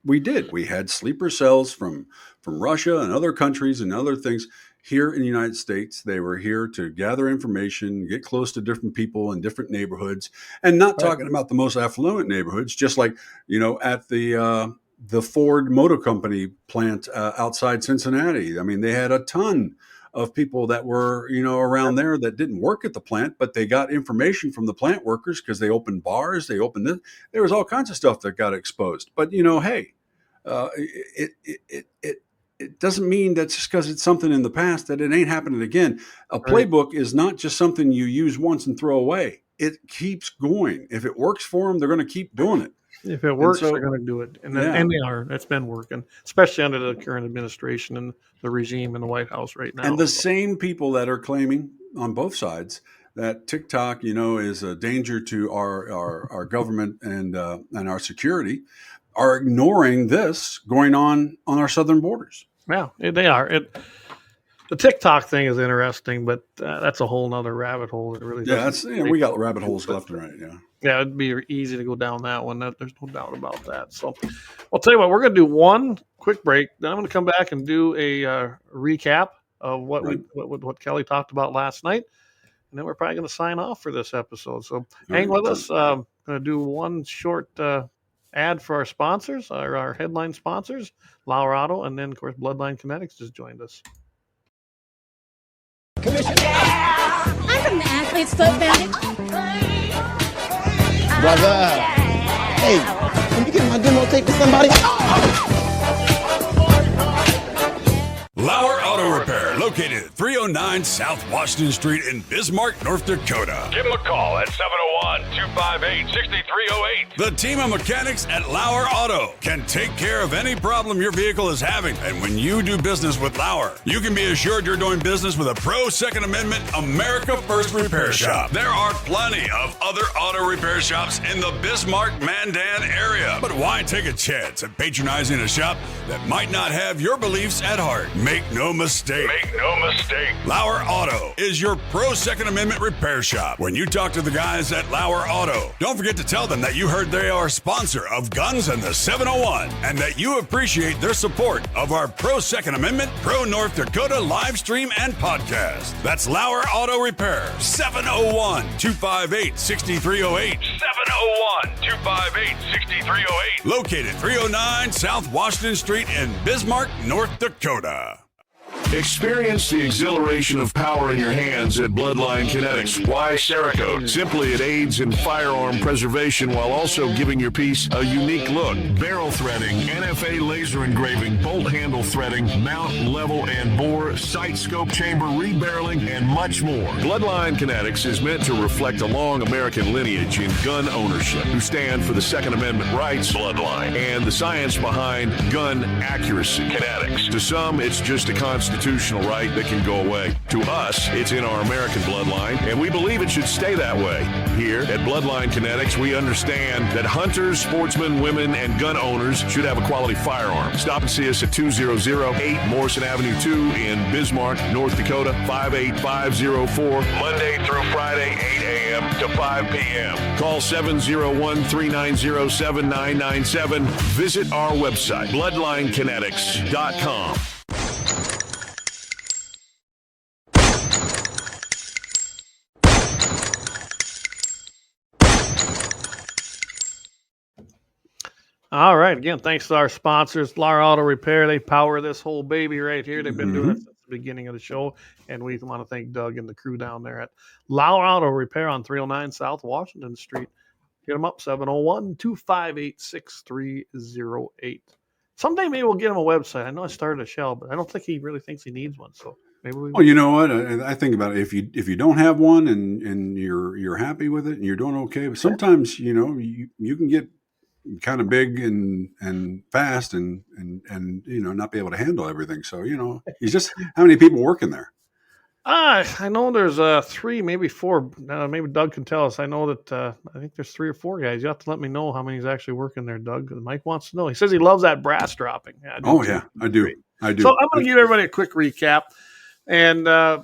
we had sleeper cells from Russia and other countries and other things here in the United States. They were here to gather information, get close to different people in different neighborhoods, and not talking about the most affluent neighborhoods, just like at the Ford Motor Company plant outside Cincinnati. I mean, they had a ton of people that were, around there that didn't work at the plant, but they got information from the plant workers because they opened bars, they opened this. There was all kinds of stuff that got exposed. But, hey, it doesn't mean that just because it's something in the past that it ain't happening again. A Right. playbook is not just something you use once and throw away. It keeps going. If it works for them, they're going to keep doing it. If it And works, they're so, going to do it, and yeah. they are. It's been working, especially under the current administration and the regime in the White House right now. And the same people that are claiming on both sides that TikTok, is a danger to our government and our security, are ignoring this going on our southern borders. Yeah, they are. The TikTok thing is interesting, but that's a whole nother rabbit hole. It really We got rabbit holes left and right. Yeah, it'd be easy to go down that one. There's no doubt about that. So I'll tell you what, we're going to do one quick break. Then I'm going to come back and do a recap of what Kelly talked about last night. And then we're probably going to sign off for this episode. So hang with us. I'm going to do one short ad for our sponsors, our headline sponsors, Lauer Auto, and then, of course, Bloodline Kinetics just joined us. I'm from the Athlete's Foot Foundation. Brother. Hey, can you get my demo tape to somebody? Lauer Auto Repair, located at 309 South Washington Street in Bismarck, North Dakota. Give them a call at 701-258-6308. The team of mechanics at Lauer Auto can take care of any problem your vehicle is having. And when you do business with Lauer, you can be assured you're doing business with a pro Second Amendment America First repair shop. There are plenty of other auto repair shops in the Bismarck-Mandan area. But why take a chance at patronizing a shop that might not have your beliefs at heart? Make no mistake. Lauer Auto is your pro Second Amendment repair shop. When you talk to the guys at Lauer Auto, don't forget to tell them that you heard they are a sponsor of Guns and the 701 and that you appreciate their support of our pro Second Amendment, pro North Dakota live stream and podcast. That's Lauer Auto Repair, 701-258-6308. 701-258-6308. Located 309 South Washington Street in Bismarck, North Dakota. Experience the exhilaration of power in your hands at Bloodline Kinetics. Why Cerakote? Simply, it aids in firearm preservation while also giving your piece a unique look. Barrel threading, NFA laser engraving, bolt handle threading, mount, level, and bore, sight scope chamber rebarreling, and much more. Bloodline Kinetics is meant to reflect a long American lineage in gun ownership, who stand for the Second Amendment rights, Bloodline, and the science behind gun accuracy. Kinetics. To some, it's just a constitutional right that can go away. To us, it's in our American bloodline, and we believe it should stay that way. Here at Bloodline Kinetics, we understand that hunters, sportsmen, women, and gun owners should have a quality firearm. Stop and see us at 2008 Morrison Avenue 2 in Bismarck, North Dakota, 58504, Monday through Friday, 8 a.m. to 5 p.m. Call 701-390-7997. Visit our website, bloodlinekinetics.com. All right. Again, thanks to our sponsors, Lauer Auto Repair. They power this whole baby right here. They've been doing it since the beginning of the show. And we want to thank Doug and the crew down there at Lauer Auto Repair on 309 South Washington Street. Hit them up, 701-258-6308. Someday maybe we'll get him a website. I know I started a shell, but I don't think he really thinks he needs one. So maybe we will. Well, you know what? I think about it. If you don't have one and you're happy with it and you're doing okay, but sometimes, you can get kind of big and fast and not be able to handle everything. So, it's just how many people working there? I know there's 3, maybe 4. Maybe Doug can tell us. I know that I think there's 3 or 4 guys. You have to let me know how many is actually working there, Doug. Mike wants to know. He says he loves that brass dropping. Yeah, I do. I do. So I'm going to give everybody a quick recap. And I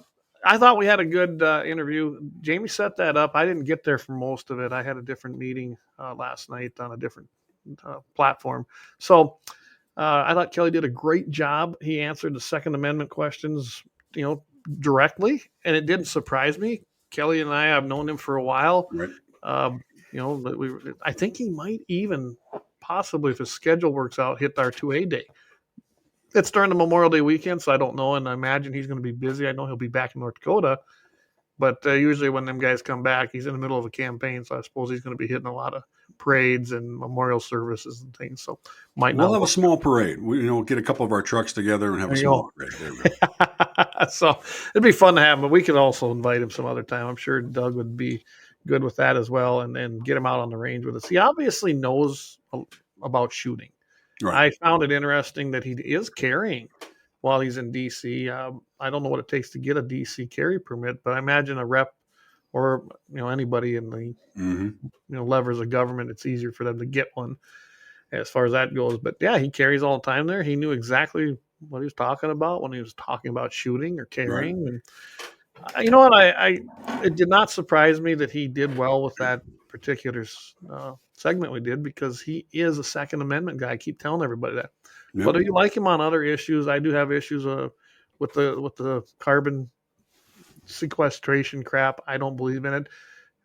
thought we had a good interview. Jamie set that up. I didn't get there for most of it. I had a different meeting last night on a different platform. So I thought Kelly did a great job. He answered the Second Amendment questions, directly, and it didn't surprise me. Kelly and I have known him for a while. Right. I think he might even possibly, if his schedule works out, hit our 2A day. It's during the Memorial Day weekend, so I don't know, and I imagine he's going to be busy. I know he'll be back in North Dakota, but usually when them guys come back, he's in the middle of a campaign, so I suppose he's going to be hitting a lot of parades and memorial services and things. So might We'll not. have a small parade. We, get a couple of our trucks together and have a small parade. There we go. So it'd be fun to have him, but we could also invite him some other time. I'm sure Doug would be good with that as well, and get him out on the range with us. He obviously knows about shooting. Right. I found it interesting that he is carrying while he's in DC. I don't know what it takes to get a DC carry permit, but I imagine a rep or anybody in the levers of government, it's easier for them to get one as far as that goes. But yeah, he carries all the time there. He knew exactly what he was talking about when he was talking about shooting or carrying. Right. And you know what? It did not surprise me that he did well with that particular segment we did, because he is a Second Amendment guy. I keep telling everybody that. Yep. Whether you like him on other issues, I do have issues with the carbon sequestration crap. I don't believe in it.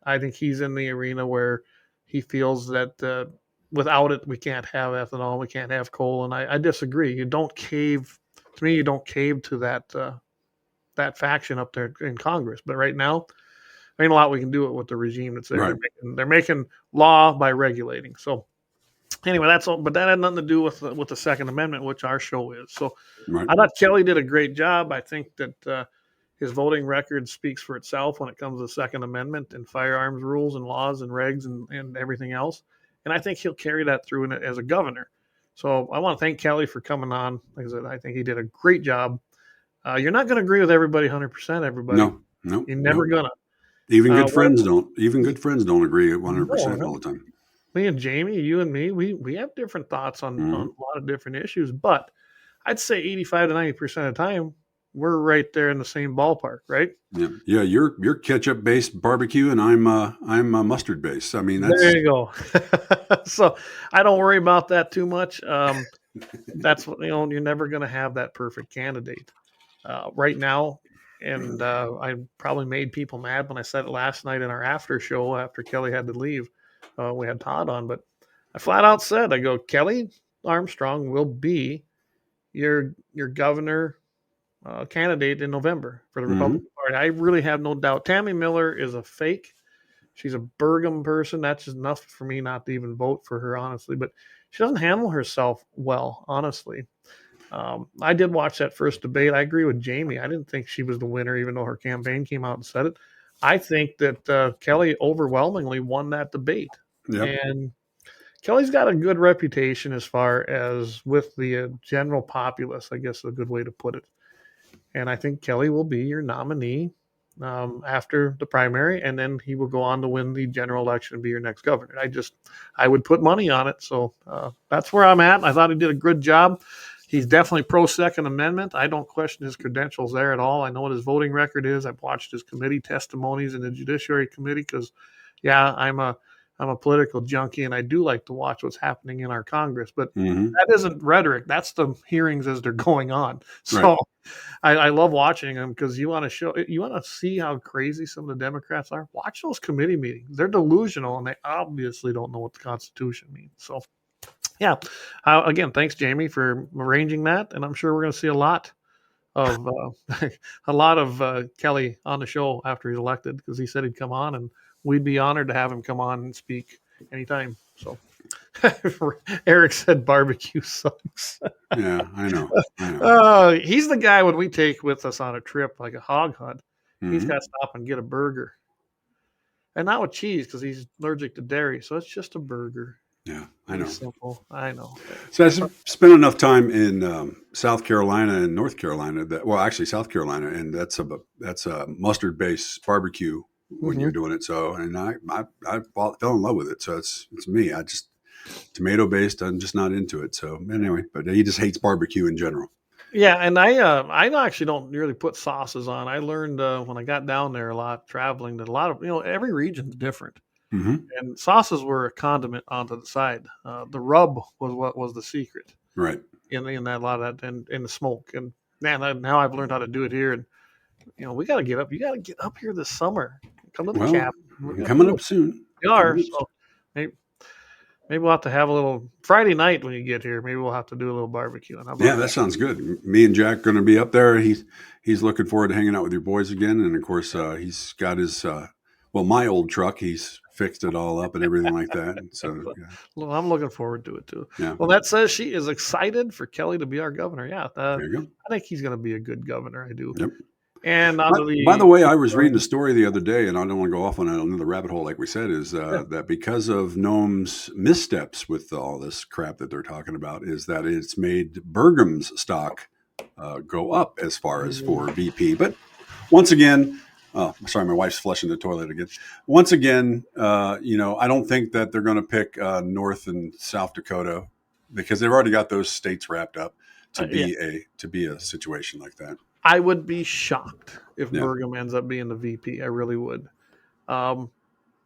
I think he's in the arena where he feels that without it, we can't have ethanol, we can't have coal, and I disagree. You don't cave. To me, you don't cave to that faction up there in Congress. But right now, there ain't a lot we can do it with the regime that's there. Right. They're making law by regulating. So anyway, that's all. But that had nothing to do with the Second Amendment, which our show is. So Right. I thought Kelly did a great job. I think that his voting record speaks for itself when it comes to the Second Amendment and firearms rules and laws and regs and everything else. And I think he'll carry that through as a governor. So I want to thank Kelly for coming on. Like I said, I think he did a great job. You're not going to agree with everybody 100%, everybody. No. You're never going to. Even good friends don't. Even good friends don't agree 100% all the time. Me and Jamie, you and me, we have different thoughts on a lot of different issues. But I'd say 85 to 90% of the time, we're right there in the same ballpark, right? Yeah. You're ketchup based barbecue, and I'm mustard based. I mean, there you go. So I don't worry about that too much. That's what you're never going to have that perfect candidate right now. And I probably made people mad when I said it last night in our after show after Kelly had to leave. We had Todd on, but I flat out said, I go, Kelly Armstrong will be your governor candidate in November for the Republican Party. I really have no doubt. Tammy Miller is a fake. She's a Burgum person. That's just enough for me not to even vote for her, honestly. But she doesn't handle herself well, honestly. I did watch that first debate. I agree with Jamie. I didn't think she was the winner, even though her campaign came out and said it. I think that Kelly overwhelmingly won that debate. Yep. And Kelly's got a good reputation as far as with the general populace, I guess is a good way to put it. And I think Kelly will be your nominee after the primary, and then he will go on to win the general election and be your next governor. I would put money on it. So that's where I'm at. I thought he did a good job. He's definitely pro Second Amendment. I don't question his credentials there at all. I know what his voting record is. I've watched his committee testimonies in the Judiciary Committee because, yeah, I'm a political junkie, and I do like to watch what's happening in our Congress. But that isn't rhetoric. That's the hearings as they're going on. So Right. I love watching them because you want to see how crazy some of the Democrats are. Watch those committee meetings. They're delusional, and they obviously don't know what the Constitution means. So, yeah. Again, thanks, Jamie, for arranging that, and I'm sure we're going to see a lot of Kelly on the show after he's elected, because he said he'd come on, and we'd be honored to have him come on and speak anytime. So Eric said barbecue sucks. Yeah, I know. He's the guy when we take with us on a trip, like a hog hunt, he's got to stop and get a burger. And not with cheese, because he's allergic to dairy. So it's just a burger. Yeah, I know. Simple. I know. So I spent enough time in South Carolina and North Carolina actually South Carolina, and that's a mustard based barbecue when you're doing it. So, and I fell in love with it. So it's me. I just tomato based. I'm just not into it. So anyway, but he just hates barbecue in general. Yeah, and I actually don't really put sauces on. I learned when I got down there a lot traveling that a lot of every region's different. And sauces were a condiment onto the side. The rub was what was the secret, right? In that, a lot of that, and in the smoke. And man, now I've learned how to do it here. And we got to get up. You got to get up here this summer. Come to the cap. I'm coming up soon. You are. So maybe we'll have to have a little Friday night when you get here. Maybe we'll have to do a little barbecue. That sounds good. Me and Jack going to be up there. He's looking forward to hanging out with your boys again. And of course, he's got his Well, my old truck, he's fixed it all up and everything like that. So, Well, I'm looking forward to it too. yeah. Well, that says she is excited for Kelly to be our governor. Yeah, There you go. I think he's going to be a good governor. I do. Yep. And By the way, I was reading a story the other day, and I don't want to go off on another rabbit hole, like we said, is that because of Nome's missteps with all this crap that they're talking about, is that it's made Burgum's stock go up as far as for VP. But once again, sorry, my wife's flushing the toilet again. Once again, I don't think that they're going to pick North and South Dakota because they've already got those states wrapped up to be a situation like that. I would be shocked if Burgum ends up being the VP. I really would. I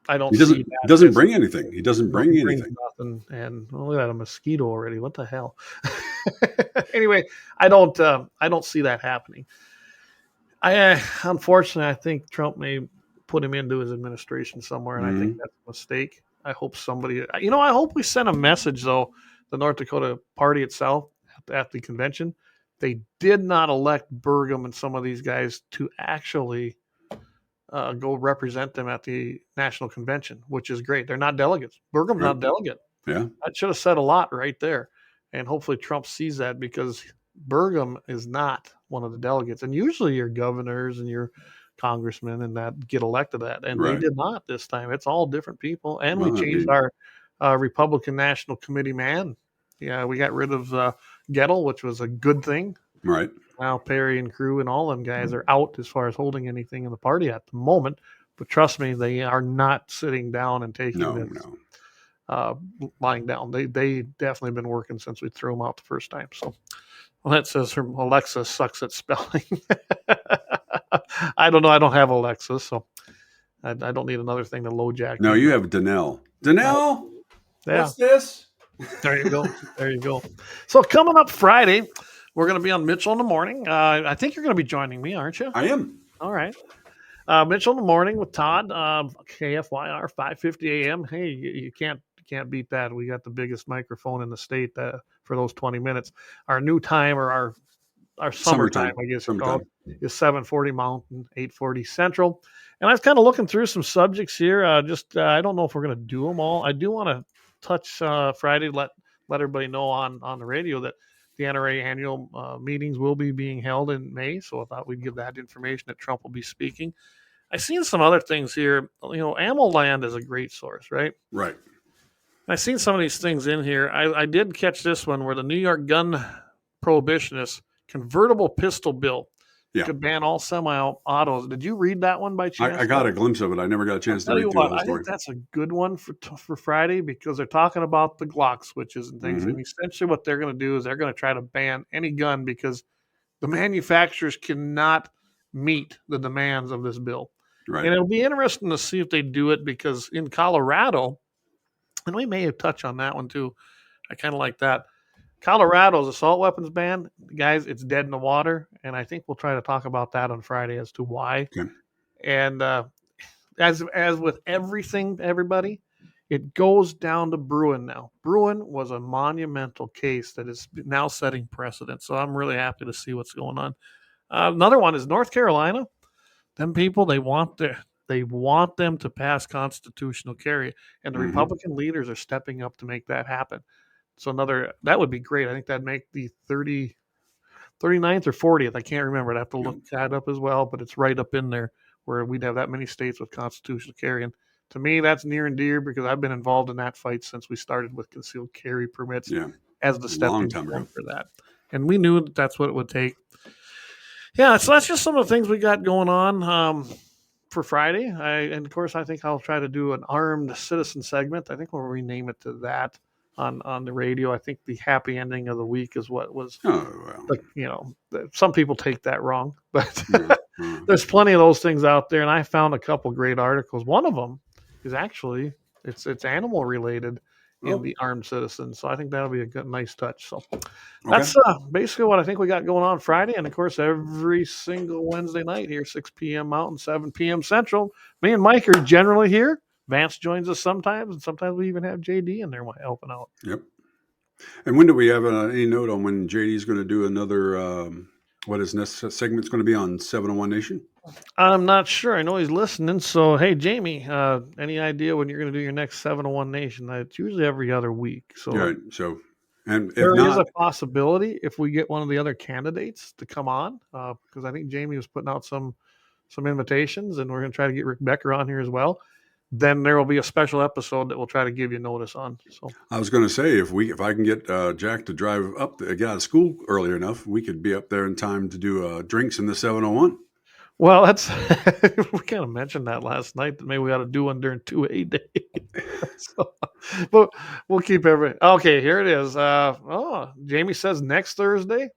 don't. He doesn't bring anything. He doesn't bring anything. Nothing. And look at that, a mosquito already. What the hell? Anyway, I don't see that happening. Unfortunately, I think Trump may put him into his administration somewhere, and I think that's a mistake. I hope somebody. I hope we send a message though. The North Dakota party itself at the convention. They did not elect Burgum and some of these guys to actually go represent them at the national convention, which is great. They're not delegates. Burgum's not a delegate. Yeah. That should have said a lot right there. And hopefully Trump sees that because Burgum is not one of the delegates. And usually your governors and your congressmen and that get elected that. And they did not this time. It's all different people. And we changed our Republican National Committee man. Yeah, we got rid of Gettle, which was a good thing. Right. Now Perry and crew and all them guys are out as far as holding anything in the party at the moment. But trust me, they are not sitting down and taking lying down. They definitely been working since we threw them out the first time. So, well, that says her Alexa sucks at spelling. I don't know. I don't have Alexa, so I don't need another thing to low jack. No, you have Danelle. Danelle, what's this? There you go. There you go. So coming up Friday, we're going to be on Mitchell in the Morning. I think you're going to be joining me, aren't you? I am. All right. Mitchell in the Morning with Todd, KFYR 5:50 a.m. Hey, you can't beat that. We got the biggest microphone in the state for those 20 minutes. Our new time or our summertime, I guess it's called, is 7:40 Mountain, 8:40 Central. And I was kind of looking through some subjects here. I don't know if we're going to do them all. I do want to touch Friday, let everybody know on the radio that the NRA annual meetings will be being held in May. So I thought we'd give that information that Trump will be speaking. I've seen some other things here. Ammo Land is a great source, right? Right. I've seen some of these things in here. I did catch this one where the New York gun prohibitionist convertible pistol bill could ban all semi-autos. Did you read that one by chance? I got a glimpse of it. I never got a chance to read through the whole story. I think that's a good one for Friday because they're talking about the Glock switches and things. And essentially what they're going to do is they're going to try to ban any gun because the manufacturers cannot meet the demands of this bill. Right. And it'll be interesting to see if they do it because in Colorado, and we may have touched on that one too. I kind of like that. Colorado's assault weapons ban, guys, it's dead in the water. And I think we'll try to talk about that on Friday as to why. Okay. And as with everything, everybody, it goes down to Bruin now. Bruin was a monumental case that is now setting precedent. So I'm really happy to see what's going on. Another one is North Carolina. Them people, they want them to pass constitutional carry, and the Republican leaders are stepping up to make that happen. So that would be great. I think that'd make the 39th or 40th. I can't remember. I'd have to look that up as well, but it's right up in there where we'd have that many states with constitutional carry. And to me, that's near and dear because I've been involved in that fight since we started with concealed carry permits as the stepping stone for that. And we knew that's what it would take. Yeah, so that's just some of the things we got going on for Friday. And of course, I think I'll try to do an armed citizen segment. I think we'll rename it to that on the radio. I think the happy ending of the week is what was. Some people take that wrong, but there's plenty of those things out there. And I found a couple great articles. One of them is actually it's animal related in the armed citizen. So I think that'll be a good, nice touch. So that's basically what I think we got going on Friday. And of course, every single Wednesday night here, 6 p.m. Mountain, 7 p.m. Central, me and Mike are generally here. Vance joins us sometimes, and sometimes we even have JD in there helping out. Yep. And when do we have any note on when JD is going to do another What is next segment's going to be on 701 Nation? I'm not sure. I know he's listening. So, hey, Jamie, any idea when you're going to do your next 701 Nation? It's usually every other week. So, Right. So, and if there is not, a possibility if we get one of the other candidates to come on, because I think Jamie was putting out some invitations, and we're going to try to get Rick Becker on here as well. Then there will be a special episode that we'll try to give you notice on. So I was going to say if I can get Jack to drive up, get out of school early enough, we could be up there in time to do drinks in the 701. well, that's we kind of mentioned that last night that maybe we ought to do one during 2A day. So, but we'll keep everything. Okay, here it is. Jamie says next Thursday,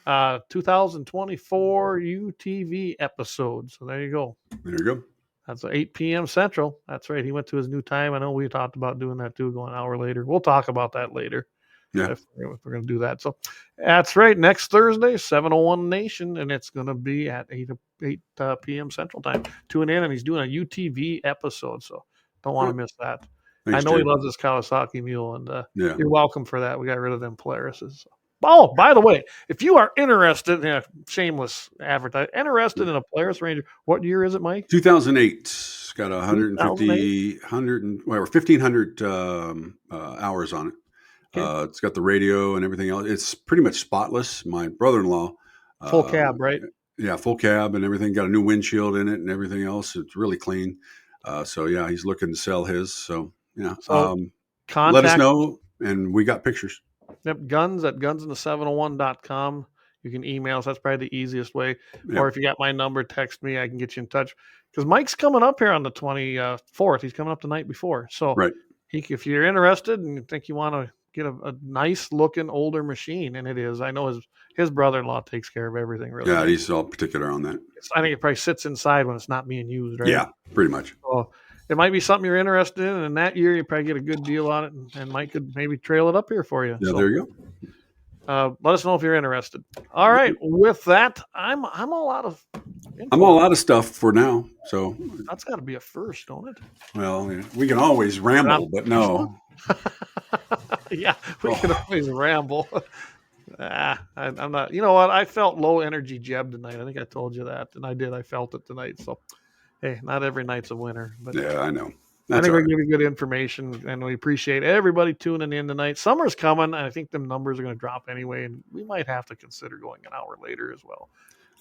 2024 UTV episode. So there you go. There you go. That's 8 p.m. Central. That's right. He went to his new time. I know we talked about doing that too, going an hour later. We'll talk about that later. Yeah. If we're going to do that. So that's right. Next Thursday, 701 Nation, and it's going to be at 8 p.m. Central time. Tune in, and he's doing a UTV episode. So don't want to miss that. Thanks, I know Jim. he loves his Kawasaki mule, and Yeah. you're welcome for that. We got rid of them Polarises. Oh, by the way, if you are interested, shameless advertise, interested in a Polaris Ranger, what year is it, Mike? 2008. It's got 1,500 hours on it. Okay. It's got the radio and everything else. It's pretty much spotless. My brother-in-law. Full cab, right? Yeah, full cab and everything. Got a new windshield in it and everything else. It's really clean. So, yeah, he's looking to sell his. So, yeah. So let us know, and we got pictures. Yep, guns at gunsinthe701.com. You can email us. That's probably the easiest way. Yep. Or if you got my number, text me. I can get you in touch. Because Mike's coming up here on the 24th. He's coming up the night before. So Right. if you're interested and you think you want to get a nice-looking older machine, and it is. I know his brother-in-law takes care of everything, really. Yeah, he's all particular on that. I think it probably sits inside when it's not being used, right? Yeah, pretty much. So it might be something you're interested in, and that year you probably get a good deal on it, and Mike could maybe trail it up here for you. Yeah, So, there you go. let us know if you're interested. All right, with that, I'm all out of. I'm all out of stuff for now. So That's got to be a first, don't it? well, yeah, we can always ramble, but no. Yeah, we can always ramble. I'm not. You know what? I felt low energy Jeb tonight. I think I told you that, and I did. I felt it tonight. So, hey, not every night's a winner, but Yeah, I know. I That's think all we're right. giving good information, and we appreciate everybody tuning in tonight. Summer's coming, and I think them numbers are going to drop anyway, and we might have to consider going an hour later as well.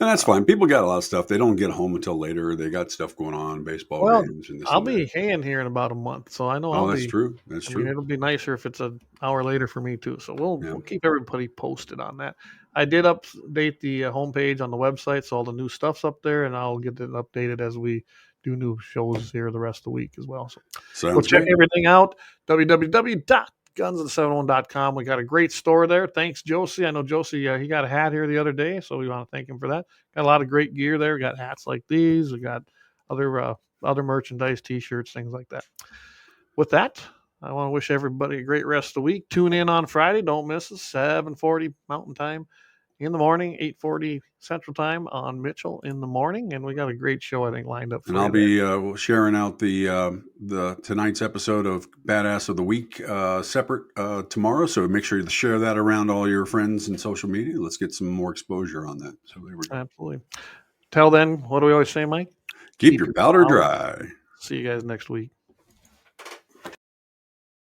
And that's fine. People got a lot of stuff. They don't get home until later. They got stuff going on, baseball Well, games. And this I'll and be that. haying here in about a month, so I know Oh, I'll that's be. true. That's I true. mean, it'll be nicer if it's an hour later for me too. So we'll Yeah. keep everybody posted on that. I did update the homepage on the website, so all the new stuff's up there, and I'll get it updated as we do new shows here the rest of the week as well. So Sounds go check great. everything out. www.gunsinthe701.com. We got a great store there. Thanks, Josie. I know Josie, he got a hat here the other day, so we want to thank him for that. Got a lot of great gear there. We got hats like these. We got other merchandise, T-shirts, things like that. With that, I want to wish everybody a great rest of the week. Tune in on Friday. Don't miss us. 7:40 Mountain Time in the morning, 8:40 Central Time on Mitchell in the morning. And we got a great show, I think, lined up for And you I'll be sharing out the tonight's episode of Badass of the Week separate tomorrow. So make sure you share that around all your friends and social media. Let's get some more exposure on that. So there we go. Absolutely. Till then, what do we always say, Mike? Keep your powder dry. See you guys next week.